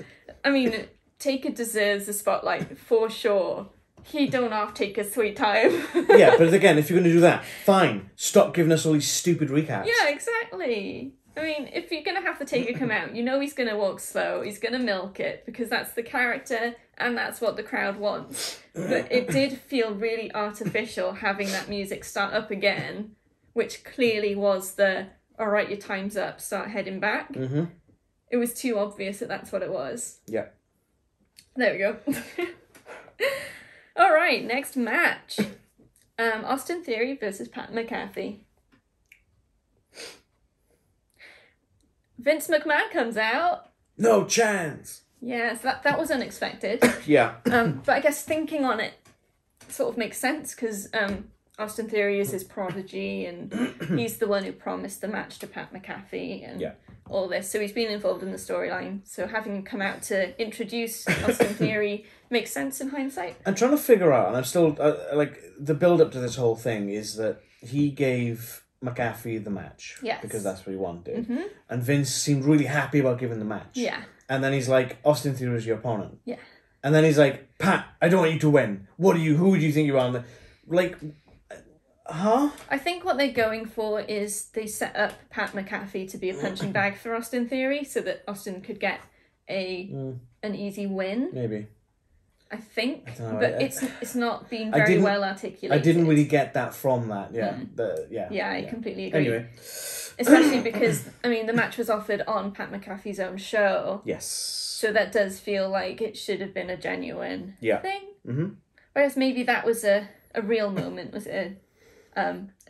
Speaker 1: I mean, Taker deserves the spotlight for sure. He don't half take his sweet time.
Speaker 2: Yeah, but again, if you're going to do that, fine. Stop giving us all these stupid recaps.
Speaker 1: Yeah, exactly. I mean, if you're going to have the Taker come out, you know he's going to walk slow, he's going to milk it, because that's the character and that's what the crowd wants. But it did feel really artificial having that music start up again, which clearly was the, all right, your time's up, start heading back.
Speaker 2: Mm-hmm.
Speaker 1: It was too obvious that that's what it was.
Speaker 2: Yeah.
Speaker 1: There we go. All right, next match. Austin Theory versus Pat McAfee. Vince McMahon comes out.
Speaker 2: No chance.
Speaker 1: Yes, that was unexpected.
Speaker 2: Yeah.
Speaker 1: But I guess thinking on it sort of makes sense because Austin Theory is his prodigy and he's the one who promised the match to Pat McAfee and all this. So he's been involved in the storyline. So having him come out to introduce Austin Theory makes sense in hindsight.
Speaker 2: I'm trying to figure out, and I'm still, like, the build-up to this whole thing is that he gave McAfee the match.
Speaker 1: Yes.
Speaker 2: Because that's what he wanted.
Speaker 1: Mm-hmm.
Speaker 2: And Vince seemed really happy about giving the match.
Speaker 1: Yeah.
Speaker 2: And then he's like, Austin Theory is your opponent.
Speaker 1: Yeah.
Speaker 2: And then he's like, Pat, I don't want you to win. Who do you think you are? Like, huh?
Speaker 1: I think what they're going for is they set up Pat McAfee to be a punching bag for Austin Theory so that Austin could get an easy win.
Speaker 2: Maybe.
Speaker 1: I think, but it's not being very well articulated.
Speaker 2: I didn't really get that from that. Yeah,
Speaker 1: Yeah, I completely agree.
Speaker 2: Anyway,
Speaker 1: especially because I mean the match was offered on Pat McAfee's own show.
Speaker 2: Yes.
Speaker 1: So that does feel like it should have been a genuine thing.
Speaker 2: Mm-hmm.
Speaker 1: Whereas maybe that was a real moment, was a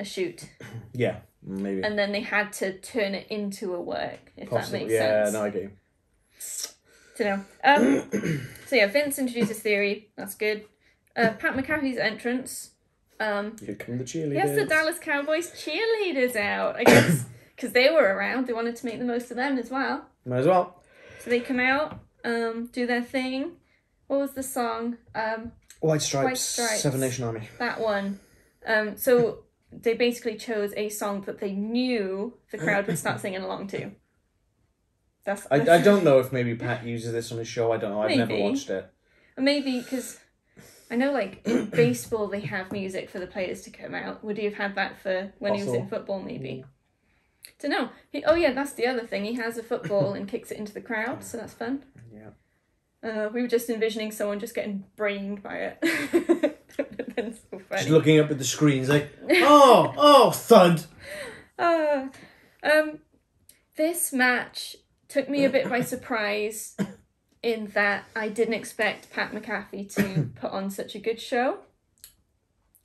Speaker 1: shoot.
Speaker 2: Yeah, maybe.
Speaker 1: And then they had to turn it into a work, if that makes sense.
Speaker 2: Yeah, no, I get you.
Speaker 1: Don't know. So yeah, Vince introduces Theory. That's good. Pat McAfee's entrance.
Speaker 2: Here come the cheerleaders.
Speaker 1: Yes, the Dallas Cowboys cheerleaders out. I guess because they were around, they wanted to make the most of them as well.
Speaker 2: Might as well.
Speaker 1: So they come out, do their thing. What was the song?
Speaker 2: White Stripes, Seven Nation Army.
Speaker 1: That one. So they basically chose a song that they knew the crowd would start singing along to.
Speaker 2: I don't know if maybe Pat uses this on his show. I don't know. I've never watched it.
Speaker 1: Maybe because I know, like in baseball, they have music for the players to come out. Would he have had that for when he was in football? Maybe. Don't know. That's the other thing. He has a football and kicks it into the crowd, so that's fun. Yeah. We were just envisioning someone just getting brained by it. That's so funny.
Speaker 2: Just looking up at the screens like, oh, thud.
Speaker 1: This match took me a bit by surprise in that I didn't expect Pat McAfee to put on such a good show.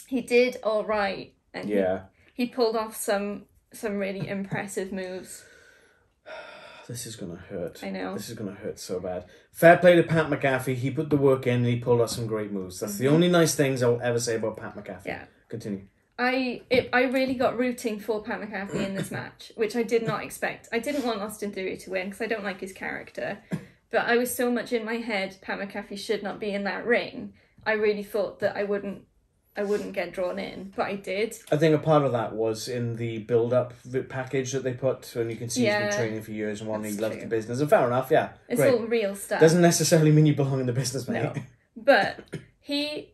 Speaker 1: He did all right. And he pulled off some really impressive moves.
Speaker 2: This is going to hurt.
Speaker 1: I know.
Speaker 2: This is going to hurt so bad. Fair play to Pat McAfee. He put the work in and he pulled off some great moves. That's the only nice things I'll ever say about Pat McAfee. Yeah. Continue.
Speaker 1: I really got rooting for Pat McAfee in this match, which I did not expect. I didn't want Austin Theory to win because I don't like his character. But I was so much in my head, Pat McAfee should not be in that ring. I really thought that I wouldn't get drawn in, but I did.
Speaker 2: I think a part of that was in the build-up package that they put, and you can see he's been training for years and wanting to love the business. And fair enough, yeah.
Speaker 1: It's all real stuff.
Speaker 2: Doesn't necessarily mean you belong in the business, mate.
Speaker 1: No. But he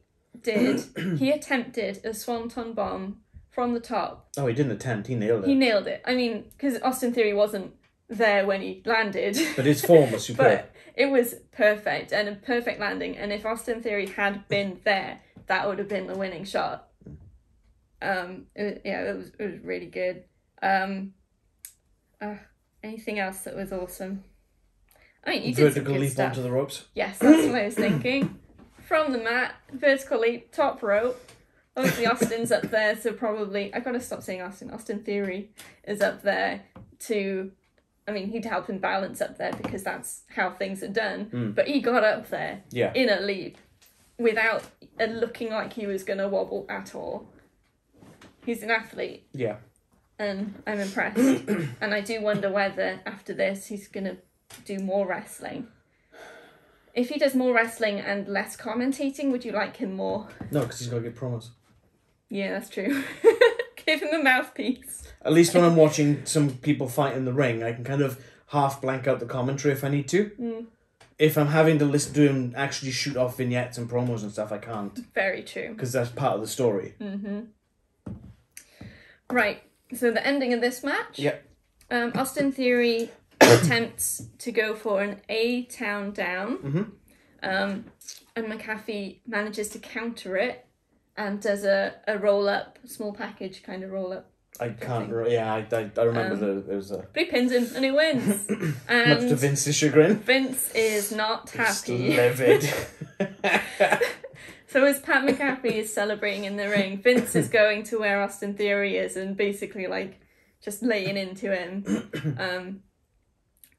Speaker 1: attempted a swanton bomb from the top.
Speaker 2: Oh, he didn't attempt, he nailed it.
Speaker 1: He nailed it. I mean, because Austin Theory wasn't there when he landed.
Speaker 2: But his form was superb.
Speaker 1: But it was perfect, and a perfect landing. And if Austin Theory had been there, that would have been the winning shot. It was really good. Anything else that was awesome? I mean, you did
Speaker 2: vertical leap
Speaker 1: stuff.
Speaker 2: Onto the ropes.
Speaker 1: Yes, that's what I was thinking. From the mat, vertical leap, top rope. Obviously, Austin's up there, so probably I gotta stop saying Austin. Austin Theory is up there to. I mean, he'd help him balance up there because that's how things are done. But he got up there in a leap without looking like he was going to wobble at all. He's an athlete.
Speaker 2: Yeah.
Speaker 1: And I'm impressed. And I do wonder whether, after this, he's going to do more wrestling. If he does more wrestling and less commentating, would you like him more?
Speaker 2: No, because he's got to give promos.
Speaker 1: Yeah, that's true. Give him a mouthpiece.
Speaker 2: At least when I'm watching some people fight in the ring, I can kind of half blank out the commentary if I need to.
Speaker 1: Mm.
Speaker 2: If I'm having to listen to him actually shoot off vignettes and promos and stuff, I can't.
Speaker 1: Very true.
Speaker 2: Because that's part of the story.
Speaker 1: Mm-hmm. Right. So the ending of this match.
Speaker 2: Yep.
Speaker 1: Austin Theory attempts to go for an A-Town down.
Speaker 2: Mm-hmm.
Speaker 1: And McAfee manages to counter it and does a roll-up, small package kind of roll-up.
Speaker 2: I can't... Yeah, I remember there was a...
Speaker 1: But he pins him and he wins. And
Speaker 2: much to Vince's chagrin.
Speaker 1: Vince is not happy.
Speaker 2: Just livid.
Speaker 1: So as Pat McAfee is celebrating in the ring, Vince is going to where Austin Theory is and basically like just laying into him.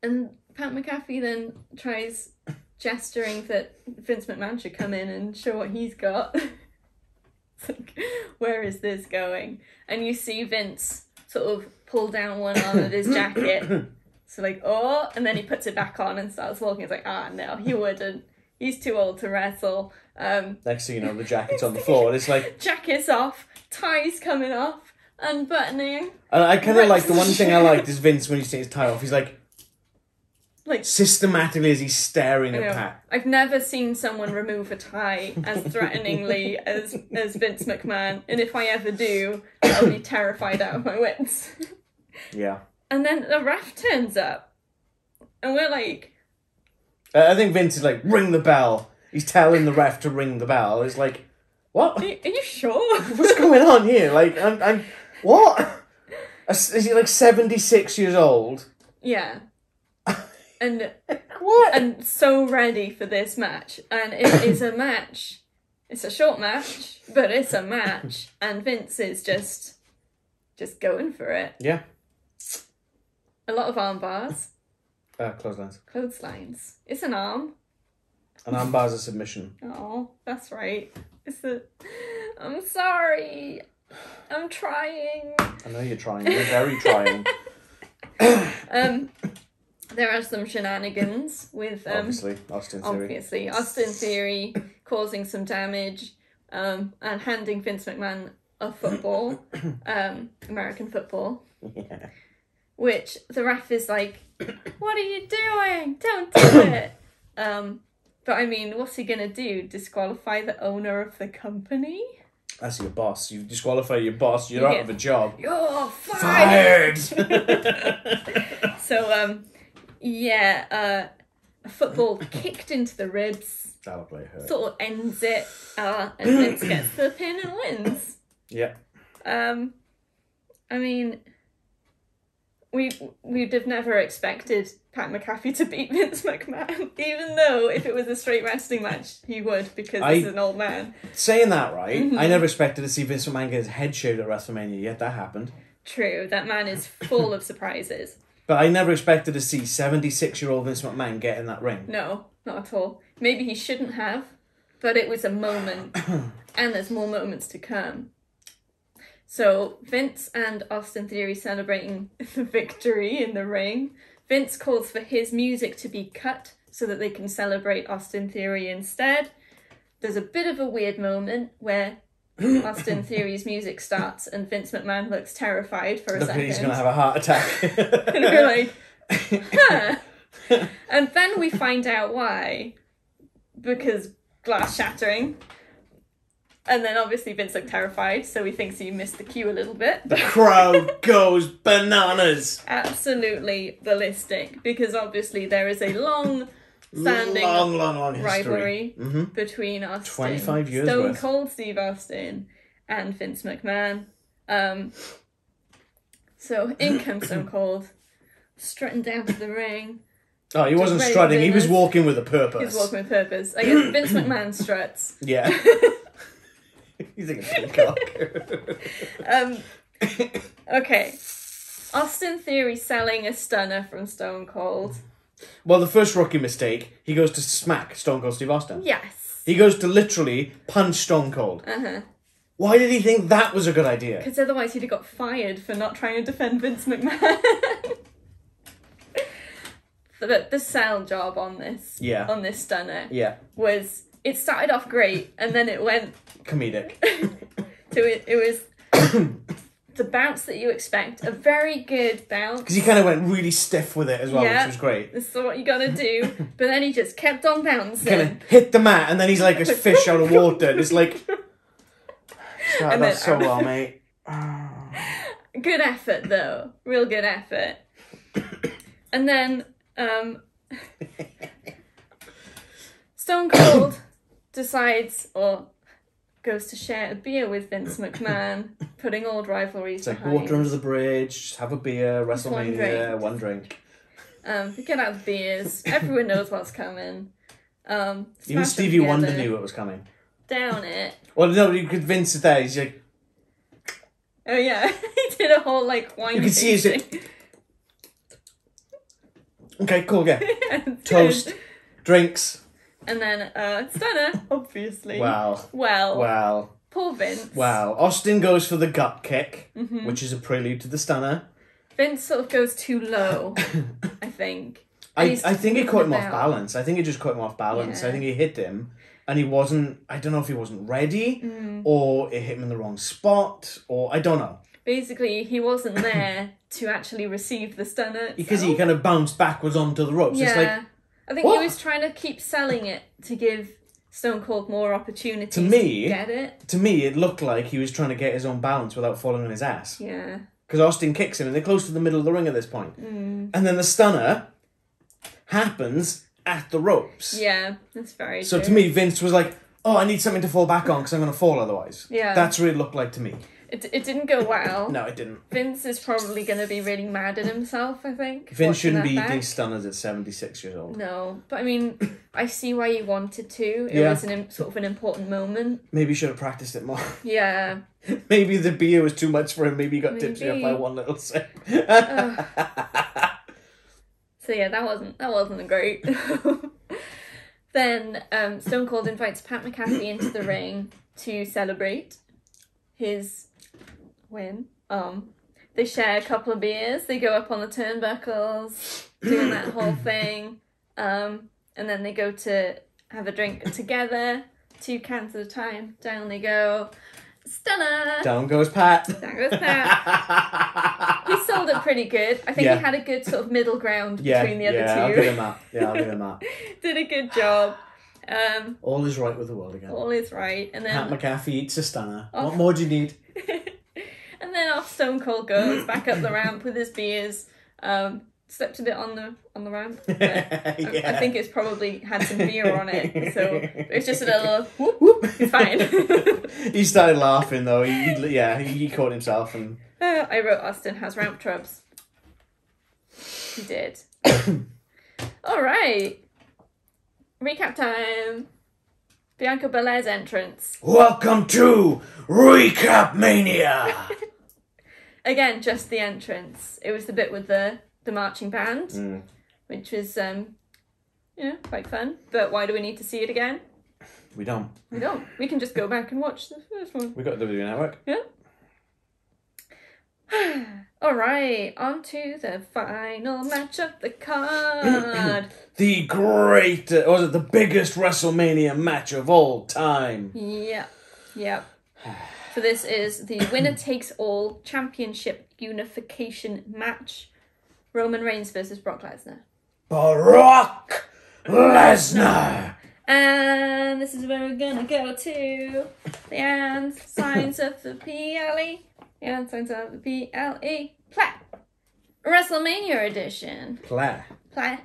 Speaker 1: And Pat McAfee then tries gesturing that Vince McMahon should come in and show what he's got. It's like, where is this going? And you see Vince sort of pull down one arm of his jacket. So like, oh, and then he puts it back on and starts walking. It's like, no, he wouldn't. He's too old to wrestle.
Speaker 2: Next thing you know, the jacket's on the floor. And it's like...
Speaker 1: Jacket's off, ties coming off, unbuttoning.
Speaker 2: I kind of like, the one thing I liked is Vince, when he's taking his tie off, he's like systematically as he's staring at Pat.
Speaker 1: I've never seen someone remove a tie as threateningly as Vince McMahon. And if I ever do, I'll be terrified out of my wits.
Speaker 2: Yeah.
Speaker 1: And then the ref turns up. And we're like...
Speaker 2: I think Vince is like, ring the bell. He's telling the ref to ring the bell. It's like, what?
Speaker 1: Are you sure?
Speaker 2: What's going on here? Like, I'm what? Is he like 76 years old?
Speaker 1: Yeah. And
Speaker 2: what?
Speaker 1: And so ready for this match. And it is a match. It's a short match, but it's a match. And Vince is just going for it.
Speaker 2: Yeah.
Speaker 1: A lot of arm bars.
Speaker 2: Clotheslines.
Speaker 1: Clotheslines. It's an arm.
Speaker 2: An arm bar's a submission.
Speaker 1: Oh, that's right. I'm sorry. I'm trying.
Speaker 2: I know you're trying. You're very trying.
Speaker 1: There are some shenanigans with
Speaker 2: Austin Theory.
Speaker 1: Austin Theory causing some damage and handing Vince McMahon a football, American football.
Speaker 2: Yeah.
Speaker 1: Which the ref is like, what are you doing? Don't do it. But I mean, what's he gonna do? Disqualify the owner of the company?
Speaker 2: That's your boss. You disqualify your boss, you're out of a job.
Speaker 1: You're fired! So, a football kicked into the ribs.
Speaker 2: That'll play hurt.
Speaker 1: Sort of ends it, and Vince gets the pin and wins.
Speaker 2: Yeah.
Speaker 1: I mean... We'd have never expected Pat McAfee to beat Vince McMahon, even though if it was a straight wrestling match, he would, because he's an old man.
Speaker 2: Saying that, right, I never expected to see Vince McMahon get his head shaved at WrestleMania, yet that happened.
Speaker 1: True, that man is full of surprises.
Speaker 2: But I never expected to see 76-year-old Vince McMahon get in that ring.
Speaker 1: No, not at all. Maybe he shouldn't have, but it was a moment, and there's more moments to come. So, Vince and Austin Theory celebrating the victory in the ring. Vince calls for his music to be cut so that they can celebrate Austin Theory instead. There's a bit of a weird moment where Austin Theory's music starts and Vince McMahon looks terrified for a second.
Speaker 2: He's going to have a heart attack.
Speaker 1: And we're like, huh. And then we find out why. Because glass shattering. And then obviously Vince looked terrified, so he thinks he missed the cue a little bit.
Speaker 2: The crowd goes bananas.
Speaker 1: Absolutely ballistic, because obviously there is a long-standing rivalry between Austin,
Speaker 2: 25 years
Speaker 1: Stone
Speaker 2: worth.
Speaker 1: Cold Steve Austin, and Vince McMahon. So in comes Stone Cold, strutting down to the ring.
Speaker 2: Oh, he wasn't strutting, he was walking with a purpose.
Speaker 1: He was walking with a purpose. I guess Vince McMahon struts.
Speaker 2: Yeah. He's like a peacock.
Speaker 1: Okay. Austin Theory selling a stunner from Stone Cold.
Speaker 2: Well, the first rookie mistake, he goes to smack Stone Cold Steve Austin.
Speaker 1: Yes.
Speaker 2: He goes to literally punch Stone Cold.
Speaker 1: Uh-huh.
Speaker 2: Why did he think that was a good idea?
Speaker 1: Because otherwise he'd have got fired for not trying to defend Vince McMahon. The sell job on this stunner was, it started off great and then it went
Speaker 2: comedic.
Speaker 1: It was the bounce that you expect, a very good bounce.
Speaker 2: Because he kind of went really stiff with it as well, which was great.
Speaker 1: This is what you gotta do. But then he just kept on bouncing.
Speaker 2: Kind of hit the mat and then he's like a fish out of water. And it's like, that's so well, mate.
Speaker 1: Good effort though, real good effort. And then Stone Cold decides, or goes to share a beer with Vince McMahon, putting old rivalries
Speaker 2: behind. It's like
Speaker 1: behind.
Speaker 2: water under the bridge, just have a beer, WrestleMania, one drink.
Speaker 1: We get out the beers, everyone knows what's coming.
Speaker 2: Even Stevie Wonder knew what was coming.
Speaker 1: Down it.
Speaker 2: Well, no, you could Vince is there, he's like...
Speaker 1: Oh yeah, he did a whole like wine
Speaker 2: You can see his... Okay, cool, yeah. Toast, drinks.
Speaker 1: And then Stunner, obviously.
Speaker 2: Well.
Speaker 1: Poor Vince.
Speaker 2: Wow. Austin goes for the gut kick, which is a prelude to the Stunner.
Speaker 1: Vince sort of goes too low, I think.
Speaker 2: I think it caught him off balance. I think it just caught him off balance. I think he hit him and he wasn't, I don't know if he wasn't ready or it hit him in the wrong spot or I don't know.
Speaker 1: Basically, he wasn't there to actually receive the Stunner itself.
Speaker 2: Because he kind of bounced backwards onto the ropes.
Speaker 1: Yeah.
Speaker 2: It's like,
Speaker 1: I think he was trying to keep selling it to give Stone Cold more opportunities to get it.
Speaker 2: To me, it looked like he was trying to get his own balance without falling on his ass.
Speaker 1: Yeah.
Speaker 2: Because Austin kicks him and they're close to the middle of the ring at this point. And then the Stunner happens at the ropes.
Speaker 1: Yeah, that's very
Speaker 2: So
Speaker 1: true.
Speaker 2: to me, Vince was like, oh, I need something to fall back on because I'm going to fall otherwise.
Speaker 1: Yeah.
Speaker 2: That's what it looked like to me.
Speaker 1: It didn't go well.
Speaker 2: No, it didn't.
Speaker 1: Vince is probably going to be really mad at himself, I think.
Speaker 2: Vince shouldn't be eating Stunners at 76 years old.
Speaker 1: No, but I mean, I see why he wanted to. It was sort of an important moment.
Speaker 2: Maybe he should have practiced it more.
Speaker 1: Yeah.
Speaker 2: Maybe the beer was too much for him. Maybe he got tipsy up by one little sip.
Speaker 1: So yeah, that wasn't great. Then Stone Cold invites Pat McAfee into the ring to celebrate his win. They share a couple of beers. They go up on the turnbuckles, doing that whole thing. And then they go to have a drink together. 2 cans at a time. Down they go. Stunner!
Speaker 2: Down goes Pat.
Speaker 1: Down goes Pat. He sold it pretty good. I think he had a good sort of middle ground between the other two.
Speaker 2: I'll give him that. Yeah, I'll give him that.
Speaker 1: Did a good job.
Speaker 2: All is right with the world again.
Speaker 1: All is right. And then
Speaker 2: Pat McAfee eats a Stunner. What more do you need?
Speaker 1: And then off Stone Cold goes, back up the ramp with his beers. Slipped a bit on the ramp. I think it's probably had some beer on it, so it's just a little whoop whoop. It's fine.
Speaker 2: He started laughing though. He caught himself and.
Speaker 1: I wrote Austin has ramp trubs. He did. All right. Recap time. Bianca Belair's entrance.
Speaker 2: Welcome to Recap Mania.
Speaker 1: Again, just the entrance. It was the bit with the marching band, which was, quite fun. But why do we need to see it again?
Speaker 2: We don't.
Speaker 1: We can just go back and watch the first one.
Speaker 2: We got the WWE Network.
Speaker 1: Yeah. All right, on to the final match of the card.
Speaker 2: The great, was it the biggest WrestleMania match of all time?
Speaker 1: Yeah. So this is the winner takes all championship unification match. Roman Reigns versus Brock Lesnar.
Speaker 2: Brock Lesnar.
Speaker 1: And this is where we're gonna go to the and signs of the PLE. And signs of the PLE. Plat. WrestleMania edition.
Speaker 2: Plat.
Speaker 1: Are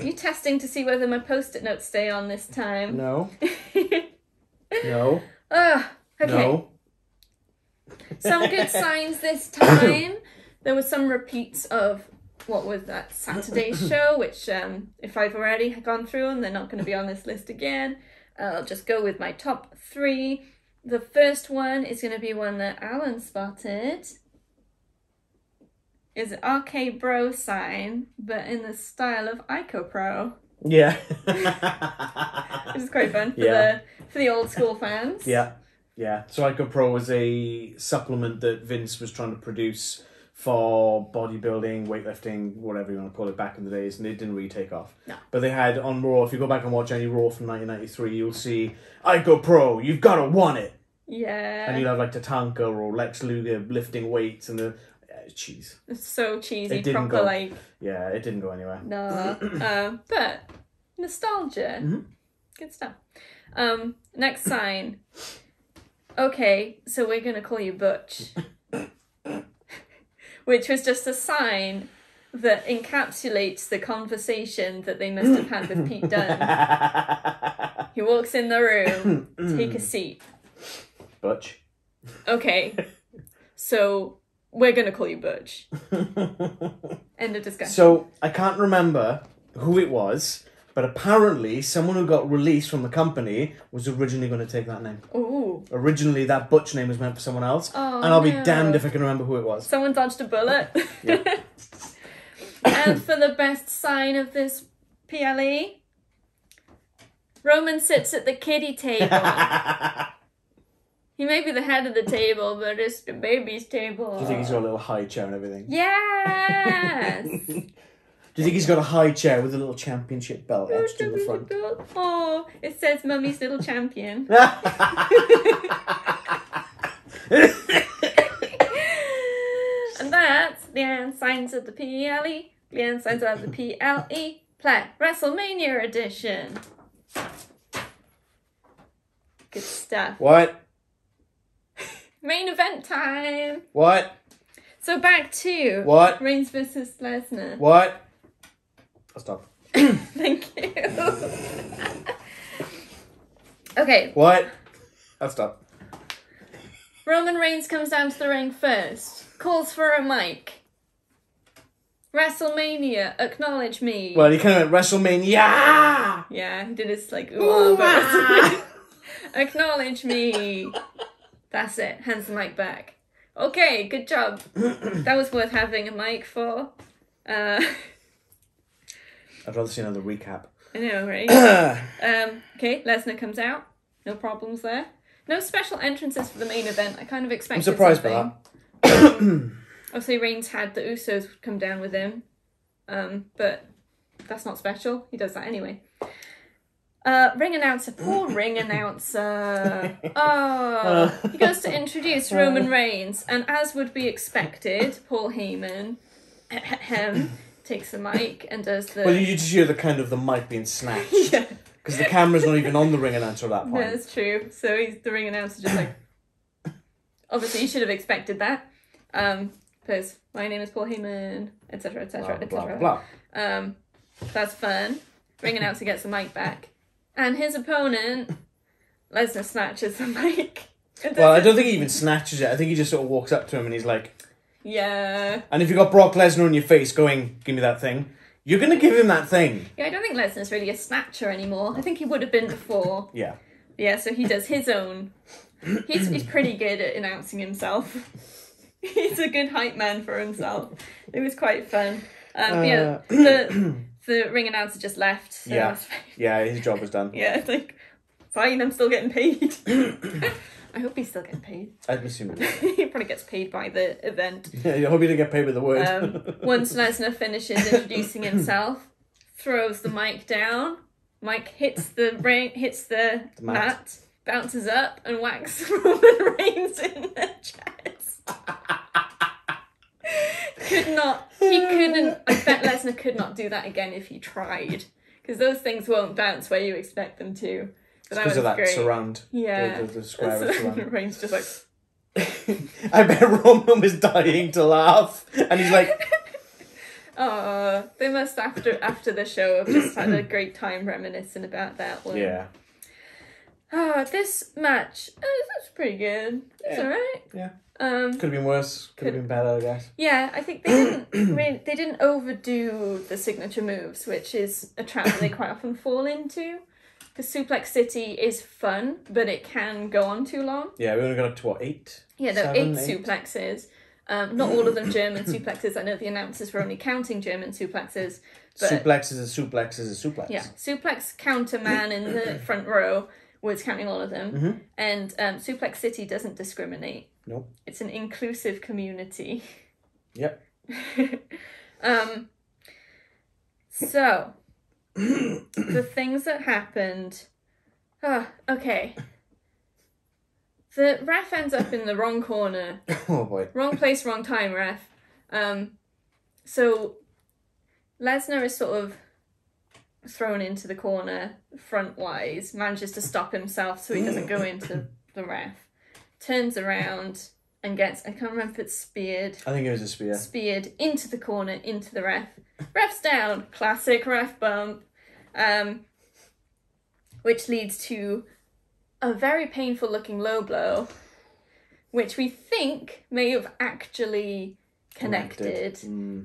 Speaker 1: you testing to see whether my post-it notes stay on this time?
Speaker 2: No. No.
Speaker 1: Okay.
Speaker 2: No.
Speaker 1: Some good signs this time. There were some repeats of what was that Saturday's show, which if I've already gone through them, they're not going to be on this list again. I'll just go with my top 3. The first one is going to be one that Alan spotted. Is an RK Bro sign, but in the style of Ico Pro.
Speaker 2: Yeah.
Speaker 1: Which is quite fun for the old school fans.
Speaker 2: Yeah. Yeah, so Ico Pro was a supplement that Vince was trying to produce for bodybuilding, weightlifting, whatever you want to call it, back in the days, and it didn't really take off.
Speaker 1: No.
Speaker 2: But they had on Raw, if you go back and watch any Raw from 1993, you'll see Ico Pro, you've got to want it.
Speaker 1: Yeah.
Speaker 2: And you'll have like Tatanka or Lex Luger lifting weights and the cheese.
Speaker 1: It's so cheesy,
Speaker 2: It didn't
Speaker 1: proper
Speaker 2: go.
Speaker 1: like.
Speaker 2: Yeah, it didn't go anywhere.
Speaker 1: No. But nostalgia.
Speaker 2: Mm-hmm.
Speaker 1: Good stuff. Next sign. Okay, so we're gonna call you Butch. Which was just a sign that encapsulates the conversation that they must have had with Pete Dunne. He walks in the room, take a seat.
Speaker 2: Butch.
Speaker 1: Okay, so we're going to call you Butch. End of discussion.
Speaker 2: So, I can't remember who it was, but apparently someone who got released from the company was originally going to take that name.
Speaker 1: Ooh.
Speaker 2: Originally, that Butch name was meant for someone else,
Speaker 1: Oh,
Speaker 2: and I'll be damned if I can remember who it was.
Speaker 1: Someone dodged a bullet.
Speaker 2: Yeah.
Speaker 1: And for the best sign of this PLE, Roman sits at the kiddie table. He may be the head of the table, but it's the baby's table.
Speaker 2: Do you think he's got a little high chair and everything?
Speaker 1: Yes!
Speaker 2: Do you think he's got a high chair with a little championship belt etched in the front?
Speaker 1: Oh, it says Mummy's Little Champion. And that's Leanne signs of the PLE. Leanne signs of the PLE. Play WrestleMania edition. Good stuff.
Speaker 2: What?
Speaker 1: Main event time.
Speaker 2: What?
Speaker 1: So back to
Speaker 2: What?
Speaker 1: Reigns versus Lesnar.
Speaker 2: What? I'll stop.
Speaker 1: Thank you. Okay.
Speaker 2: What? I'll stop.
Speaker 1: Roman Reigns comes down to the ring first. Calls for a mic. WrestleMania, acknowledge me.
Speaker 2: Well, he kind of went WrestleMania.
Speaker 1: Yeah, he did his like, ooh, but acknowledge me. That's it. Hands the mic back. Okay, good job. That was worth having a mic for.
Speaker 2: I'd rather see another recap.
Speaker 1: I know, right? Okay, Lesnar comes out. No problems there. No special entrances for the main event. I kind of expected
Speaker 2: I'm surprised
Speaker 1: something.
Speaker 2: by that.
Speaker 1: Obviously, Reigns had the Usos come down with him. But that's not special. He does that anyway. Ring announcer. Poor ring announcer. Oh, he goes to introduce Roman Reigns. And as would be expected, Paul Heyman takes the mic and does the...
Speaker 2: Well, you just hear the kind of the mic being snatched.
Speaker 1: Yeah.
Speaker 2: Because the camera's not even on the ring announcer at that point.
Speaker 1: That's true. So he's the ring announcer just like... Obviously, you should have expected that. Because my name is Paul Heyman, etc., etc., etc. That's fun. Ring announcer gets the mic back. And his opponent, Lesnar, snatches the mic.
Speaker 2: Well, I don't think he even snatches it. I think he just sort of walks up to him and he's like...
Speaker 1: Yeah.
Speaker 2: And if you got Brock Lesnar in your face going, give me that thing, you're going to give him that thing.
Speaker 1: Yeah, I don't think Lesnar's really a snatcher anymore. I think he would have been before.
Speaker 2: Yeah.
Speaker 1: Yeah, so he does his own. He's pretty good at announcing himself. He's a good hype man for himself. It was quite fun. Yeah, the ring announcer just left. So
Speaker 2: Yeah. Yeah, his job was done.
Speaker 1: Yeah, it's like, fine, I'm still getting paid. I hope he's still getting paid.
Speaker 2: I'd assume he
Speaker 1: He probably gets paid by the event.
Speaker 2: Yeah, I hope he didn't get paid with the word.
Speaker 1: Once Lesnar finishes introducing himself, throws the mic down. Mic hits the ring, hits the mat, bounces up, and whacks Roman Reigns in the chest. I bet Lesnar could not do that again if he tried. Because those things won't bounce where you expect them to. But
Speaker 2: Because of that
Speaker 1: great.
Speaker 2: surround.
Speaker 1: Yeah.
Speaker 2: The square of surround.
Speaker 1: Reigns just like...
Speaker 2: I bet Roman was dying to laugh. And he's like...
Speaker 1: Oh, they must after the show have just had a great time reminiscing about that one.
Speaker 2: Yeah.
Speaker 1: Oh, this match, that's pretty good. It's alright.
Speaker 2: Yeah. Could have been worse. Could have been better, I guess.
Speaker 1: Yeah, I think they didn't overdo the signature moves, which is a trap that they quite often fall into. Because Suplex City is fun, but it can go on too long.
Speaker 2: Yeah, we only got up to, what, 8?
Speaker 1: Yeah, there are 8 suplexes. Not all of them German suplexes. I know the announcers were only counting German suplexes. But
Speaker 2: Suplex is a suplex is a suplex.
Speaker 1: yeah, suplex counter man in the front row was counting all of them. And Suplex City doesn't discriminate.
Speaker 2: Nope.
Speaker 1: It's an inclusive community.
Speaker 2: Yep.
Speaker 1: So, the things that happened... okay. The ref ends up in the wrong corner.
Speaker 2: Oh boy.
Speaker 1: Wrong place, wrong time, ref. So, Lesnar is sort of thrown into the corner, front-wise, manages to stop himself so he doesn't go into the ref. Turns around and gets, I can't remember if it's speared.
Speaker 2: I think it was a spear.
Speaker 1: Speared into the corner, into the ref. Ref's down. Classic ref bump. Which leads to a very painful looking low blow, which we think may have actually connected.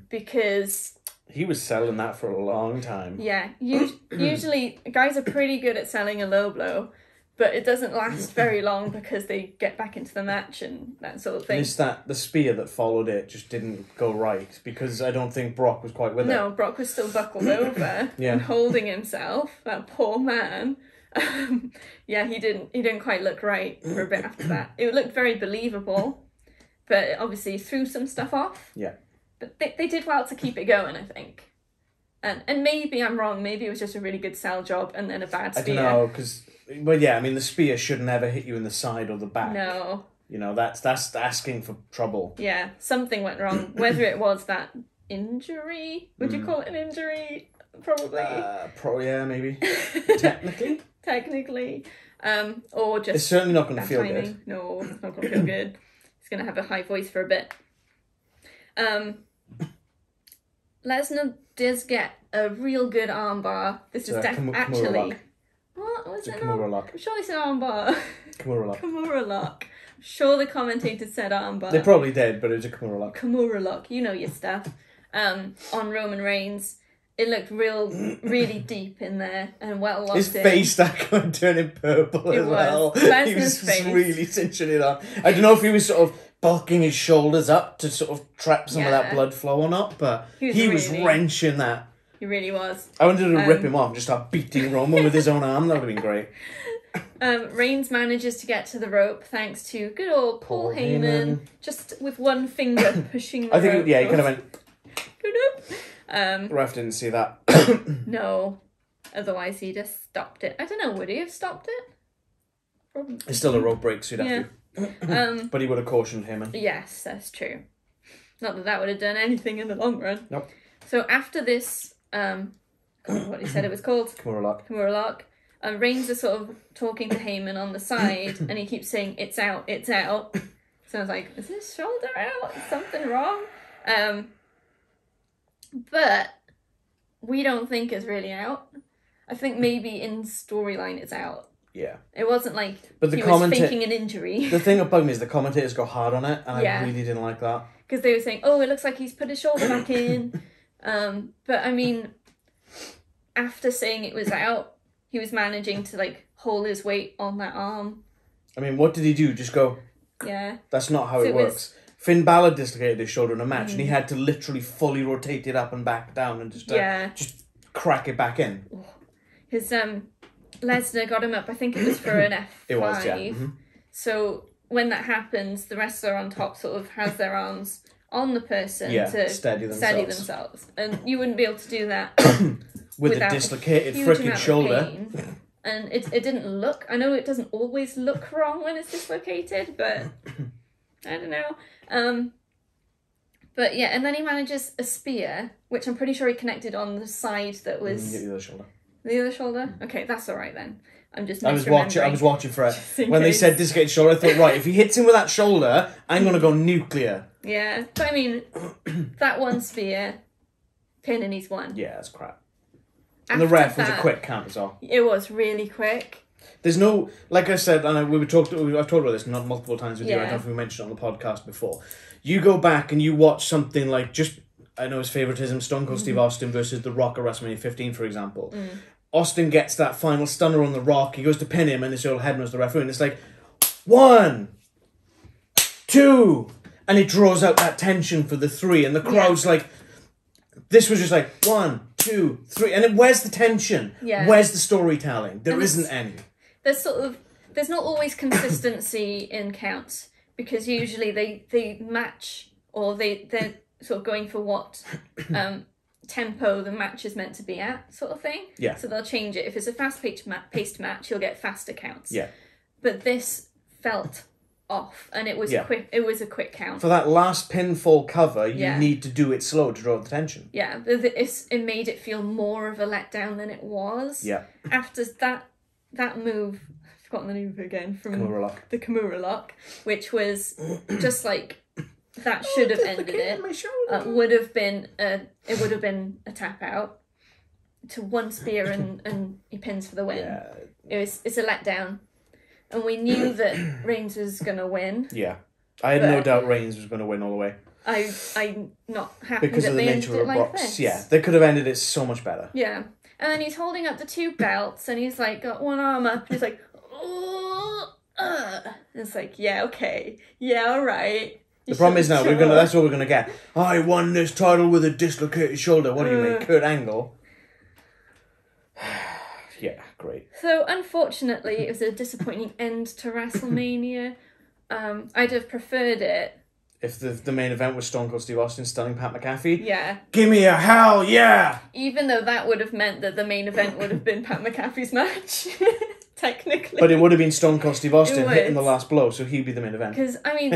Speaker 1: Because...
Speaker 2: He was selling that for a long time.
Speaker 1: Yeah. Usually, guys are pretty good at selling a low blow, but it doesn't last very long because they get back into the match and that sort of thing.
Speaker 2: It's that the spear that followed it just didn't go right because I don't think Brock was quite with it.
Speaker 1: No, Brock was still buckled over and holding himself. That poor man. Yeah, he didn't quite look right for a bit after that. It looked very believable, but it obviously threw some stuff off.
Speaker 2: Yeah.
Speaker 1: But they did well to keep it going, I think. And maybe I'm wrong. Maybe it was just a really good sell job and then a bad spear.
Speaker 2: I don't know, because... Well, yeah, I mean, the spear should never hit you in the side or the back.
Speaker 1: No.
Speaker 2: You know, that's asking for trouble.
Speaker 1: Yeah, something went wrong. Whether it was that injury... Would you call it an injury? Probably.
Speaker 2: Yeah, maybe. Technically?
Speaker 1: Technically. Or just...
Speaker 2: It's certainly not going to feel good.
Speaker 1: No, it's not going to feel good. He's going to have a high voice for a bit. Lesnar does get a real good armbar. This is actually... What was it?
Speaker 2: Kimura lock.
Speaker 1: I'm sure they said armbar.
Speaker 2: Kimura lock.
Speaker 1: Kimura lock. I'm sure the commentator said armbar.
Speaker 2: They probably did, but it was a Kimura lock.
Speaker 1: Kimura lock. You know your stuff. On Roman Reigns. It looked really deep in there and well locked
Speaker 2: His
Speaker 1: in.
Speaker 2: face started turning purple as well. He was just really cinching it on. I don't know if he was sort of bulking his shoulders up to sort of trap some of that blood flow or not, but he was wrenching that.
Speaker 1: He really was.
Speaker 2: I wanted to rip him off and just start beating Roman with his own arm. That would have been great.
Speaker 1: Reigns manages to get to the rope thanks to good old Paul Heyman, just with one finger pushing the rope.
Speaker 2: I think, he kind of went...
Speaker 1: The
Speaker 2: ref didn't see that.
Speaker 1: No. Otherwise, he'd have stopped it. I don't know, would he have stopped it? Probably.
Speaker 2: It's still a rope break, so you'd have to. But he would have cautioned him.
Speaker 1: Yes, that's true. Not that would have done anything in the long run.
Speaker 2: Nope.
Speaker 1: So after this, what he said it was called?
Speaker 2: Kimura lock.
Speaker 1: Kimura lock. Reigns is sort of talking to Heyman on the side, and he keeps saying, "It's out, it's out." So I was like, is his shoulder out? Is something wrong? But we don't think it's really out. I think maybe in storyline it's out.
Speaker 2: Yeah.
Speaker 1: It wasn't like
Speaker 2: but
Speaker 1: he was faking an injury.
Speaker 2: The thing that bugged me is the commentators go hard on it, and I really didn't like that.
Speaker 1: Because they were saying, oh, it looks like he's put his shoulder back in. But I mean, after saying it was out, he was managing to like hold his weight on that arm. I
Speaker 2: mean, what did he do? Just go...
Speaker 1: Yeah.
Speaker 2: That's not how it works. Finn Balor dislocated his shoulder in a match, and he had to literally fully rotate it up and back down and just crack it back in.
Speaker 1: His Lesnar got him up. I think it was for an F5.
Speaker 2: It was, yeah. Mm-hmm.
Speaker 1: So when that happens, the wrestler on top sort of has their arms on the person to steady themselves, and you wouldn't be able to do that
Speaker 2: with a dislocated freaking shoulder.
Speaker 1: And it didn't look... I know it doesn't always look wrong when it's dislocated, but I don't know. But yeah, and then he manages a spear, which I'm pretty sure he connected on the side that was...
Speaker 2: The other shoulder.
Speaker 1: The other shoulder? Okay, that's all right then. I'm just
Speaker 2: I was watching for it. When they said dislocated shoulder, I thought, right, if he hits him with that shoulder, I'm going to go nuclear.
Speaker 1: Yeah, but I mean, that one spear, pin and he's won.
Speaker 2: Yeah, that's crap. And the ref was a quick count as well.
Speaker 1: It was really quick.
Speaker 2: There's no, like I said, and I've talked about this not multiple times with you. I don't know if we mentioned it on the podcast before. You go back and you watch something like I know his favoritism, Stone Cold Steve Austin versus The Rock at WrestleMania 15, for example. Austin gets that final stunner on The Rock. He goes to pin him, and this old head knows the referee, and it's like 1, 2, and it draws out that tension for the 3, and the crowd's like. This was just like 1, 2, 3, and then where's the tension? Yeah. Where's the storytelling? There isn't any.
Speaker 1: there's not always consistency in counts, because usually they match, or they're sort of going for what tempo the match is meant to be at, sort of thing.
Speaker 2: Yeah.
Speaker 1: So they'll change it. If it's a fast-paced match, you'll get faster counts.
Speaker 2: Yeah.
Speaker 1: But this felt off, and it was quick. It was a quick count.
Speaker 2: For that last pinfall cover, you need to do it slow to draw the tension.
Speaker 1: Yeah, it made it feel more of a letdown than it was.
Speaker 2: Yeah.
Speaker 1: After that move, I've forgotten the name of it again, from the Kimura lock, which was just like, that should have ended it. Would have been a tap out to one spear and he pins for the win. Yeah. It's a letdown. And we knew that Reigns was going to win. Yeah.
Speaker 2: I had no doubt Reigns was going to win all the way.
Speaker 1: I'm not happy
Speaker 2: because
Speaker 1: that
Speaker 2: of the
Speaker 1: they
Speaker 2: nature
Speaker 1: ended
Speaker 2: of
Speaker 1: it
Speaker 2: the
Speaker 1: like
Speaker 2: box.
Speaker 1: this.
Speaker 2: Yeah, they could have ended it so much better.
Speaker 1: Yeah. And then he's holding up the 2 belts, and he's like, got one arm up, and he's like, oh, it's like, yeah, okay. Yeah, all right.
Speaker 2: The problem is now, that's what we're going to get. I won this title with a dislocated shoulder. What do you mean? Kurt Angle? Yeah, great.
Speaker 1: So, unfortunately, it was a disappointing end to WrestleMania. I'd have preferred it
Speaker 2: if the main event was Stone Cold Steve Austin stunning Pat McAfee.
Speaker 1: Yeah.
Speaker 2: Give me a hell yeah!
Speaker 1: Even though that would have meant that the main event would have been Pat McAfee's match, technically.
Speaker 2: But it would have been Stone Cold Steve Austin hitting the last blow, so he'd be the main event.
Speaker 1: Because, I mean,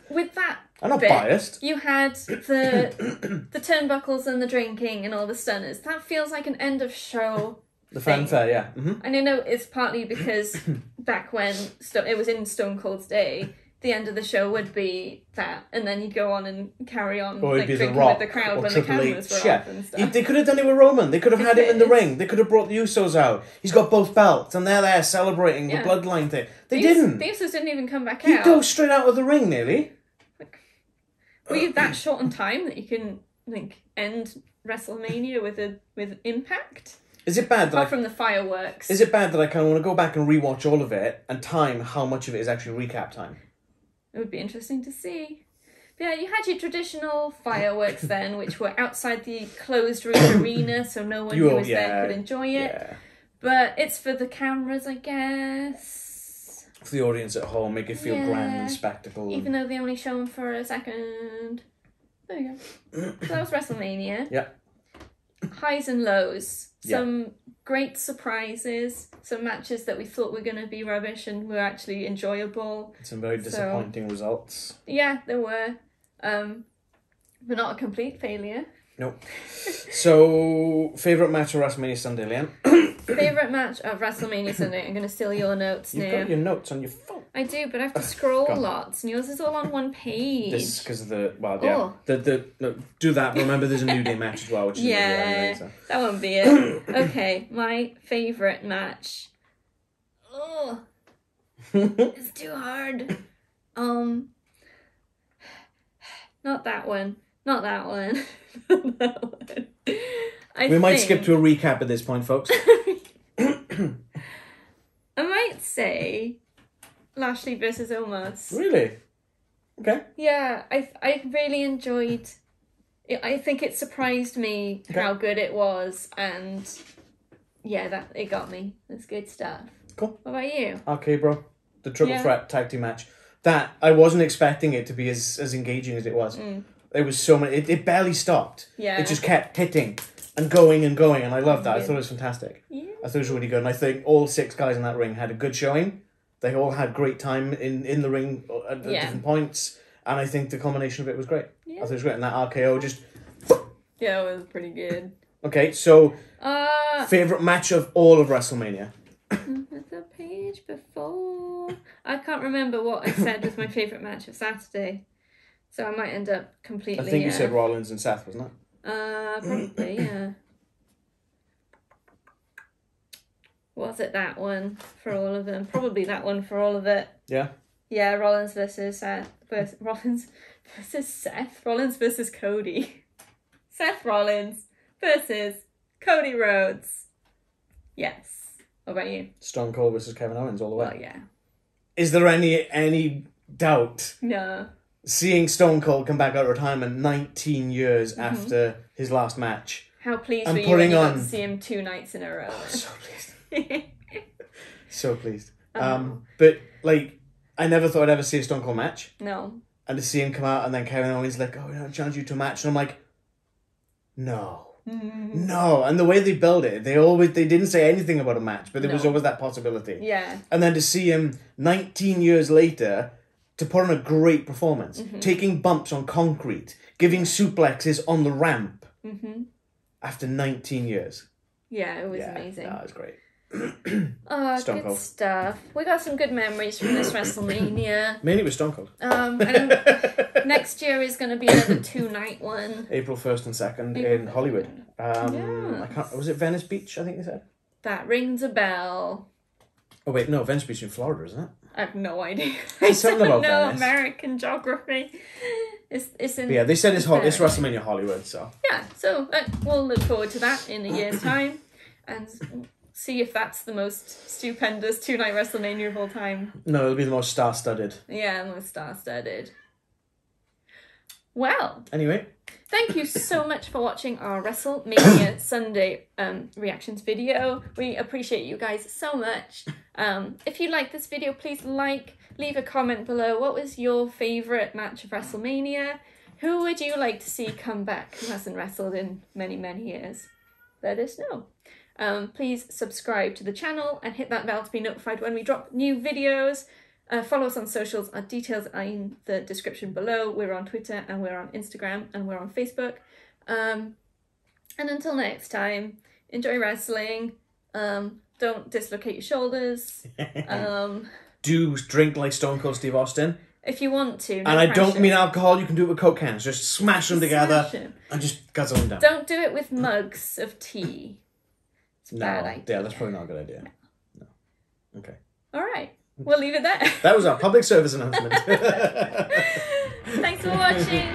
Speaker 1: with that
Speaker 2: I'm not biased.
Speaker 1: You had the turnbuckles and the drinking and all the stunners. That feels like an end of show.
Speaker 2: The fanfare, yeah. Mm-hmm.
Speaker 1: And I know it's partly because back when it was in Stone Cold's day, the end of the show would be that, and then he'd go on and carry on like drinking with the crowd when the cameras were off and stuff.
Speaker 2: They could have done it with Roman. They could have had him in the ring. They could have brought the Usos out. He's got both belts, and they're there celebrating the bloodline thing. They didn't.
Speaker 1: The Usos didn't even come back out.
Speaker 2: He'd go straight out of the ring, nearly.
Speaker 1: Were you that short on time that you can end WrestleMania with impact?
Speaker 2: Is it bad that
Speaker 1: apart from the fireworks?
Speaker 2: Is it bad that I kind of want to go back and rewatch all of it and time how much of it is actually recap time?
Speaker 1: It would be interesting to see. But yeah, you had your traditional fireworks then, which were outside the closed room arena, so no one who was there could enjoy it. Yeah. But it's for the cameras, I guess.
Speaker 2: For the audience at home, make it feel grand and spectacle.
Speaker 1: Even though they only show them for a second. There you go. So that was WrestleMania.
Speaker 2: Yeah.
Speaker 1: Highs and lows. Some great surprises. Some matches that we thought were going to be rubbish and were actually enjoyable.
Speaker 2: Some very disappointing results.
Speaker 1: Yeah, there were. But not a complete failure.
Speaker 2: Nope. So, favourite match of WrestleMania Sunday, Leanne?
Speaker 1: Favourite match of WrestleMania Sunday. I'm going to steal your notes now.
Speaker 2: You've got your notes on your phone.
Speaker 1: I do, but I have to scroll lots, and yours is all on one page.
Speaker 2: This is because of do that. Remember, there's a New Day match as well, which is anyway, so.
Speaker 1: That won't be it. Okay, my favourite match. Oh, it's too hard. Not that one. Not that one. Not that one.
Speaker 2: We might skip to a recap at this point, folks.
Speaker 1: I might say Lashley versus Omos.
Speaker 2: Really? Okay.
Speaker 1: Yeah, I really enjoyed it. I think it surprised me how good it was, and that it got me. It's good stuff.
Speaker 2: Cool.
Speaker 1: What about you?
Speaker 2: Okay, bro. The triple threat tag team match. That I wasn't expecting it to be as engaging as it was. It was so many. It barely stopped. Yeah. It just kept hitting and going, and I loved that. I thought it was fantastic. Yeah. I thought it was really good, and I think all 6 guys in that ring had a good showing. They all had great time in the ring at different points, and I think the combination of it was great. Yeah. I thought it was great, and that RKO just...
Speaker 1: Yeah, it was pretty good.
Speaker 2: Okay, so favourite match of all of WrestleMania?
Speaker 1: The page before... I can't remember what I said was my favourite match of Saturday, so I might end up completely...
Speaker 2: I think you said Rollins and Seth, wasn't it?
Speaker 1: Probably, yeah. Was it that one for all of them? Probably that one for all of it.
Speaker 2: Yeah?
Speaker 1: Yeah, Rollins versus Seth. Rollins versus Seth? Rollins versus Cody. Seth Rollins versus Cody Rhodes. Yes. What about you?
Speaker 2: Stone Cold versus Kevin Owens all the way.
Speaker 1: Well, yeah.
Speaker 2: Is there any doubt?
Speaker 1: No.
Speaker 2: Seeing Stone Cold come back out of retirement 19 years after his last match.
Speaker 1: How pleased were you when you got to see him 2 nights in a row?
Speaker 2: Oh, so pleased. So pleased. But, like, I never thought I'd ever see a Stone Cold match.
Speaker 1: No. And
Speaker 2: to see him come out and then Kevin Owens like, oh, I challenge you to a match. And I'm like, no. No. And the way they build it, they didn't say anything about a match, but there was always that possibility.
Speaker 1: Yeah.
Speaker 2: And then to see him 19 years later to put on a great performance, taking bumps on concrete, giving suplexes on the ramp after 19 years.
Speaker 1: Yeah, it was amazing.
Speaker 2: That was great.
Speaker 1: Oh, Stone good Cold stuff. We got some good memories from this WrestleMania.
Speaker 2: Mainly with Stone Cold.
Speaker 1: And next year is going to be another 2-night one.
Speaker 2: April 1st and 2nd in Hollywood. Was it Venice Beach, I think they said?
Speaker 1: That rings a bell.
Speaker 2: Oh wait, no, Venice Beach in Florida, isn't it?
Speaker 1: I have no idea.
Speaker 2: Something about Venice.
Speaker 1: American geography. It's in.
Speaker 2: Yeah, they said it's WrestleMania Hollywood, so.
Speaker 1: Yeah, so we'll look forward to that in a year's time, and see if that's the most stupendous 2-night WrestleMania of all time.
Speaker 2: No, it'll be the most star-studded.
Speaker 1: Yeah, most star-studded. Well.
Speaker 2: Anyway.
Speaker 1: Thank you so much for watching our WrestleMania Sunday reactions video. We appreciate you guys so much. If you like this video, please leave a comment below. What was your favourite match of WrestleMania? Who would you like to see come back who hasn't wrestled in many, many years? Let us know. Please subscribe to the channel and hit that bell to be notified when we drop new videos. Follow us on socials. Our details are in the description below. We're on Twitter and we're on Instagram and we're on Facebook. And until next time, enjoy wrestling. Don't dislocate your shoulders.
Speaker 2: Do drink like Stone Cold Steve Austin.
Speaker 1: If you want to.
Speaker 2: No and I don't mean alcohol. You can do it with Coke cans. Just smash them together and just guzzle them down.
Speaker 1: Don't do it with mugs of tea. It's a bad idea.
Speaker 2: Yeah, that's probably not a good idea. No. Okay.
Speaker 1: All right. We'll leave it there.
Speaker 2: That was our public service announcement.
Speaker 1: Thanks for watching.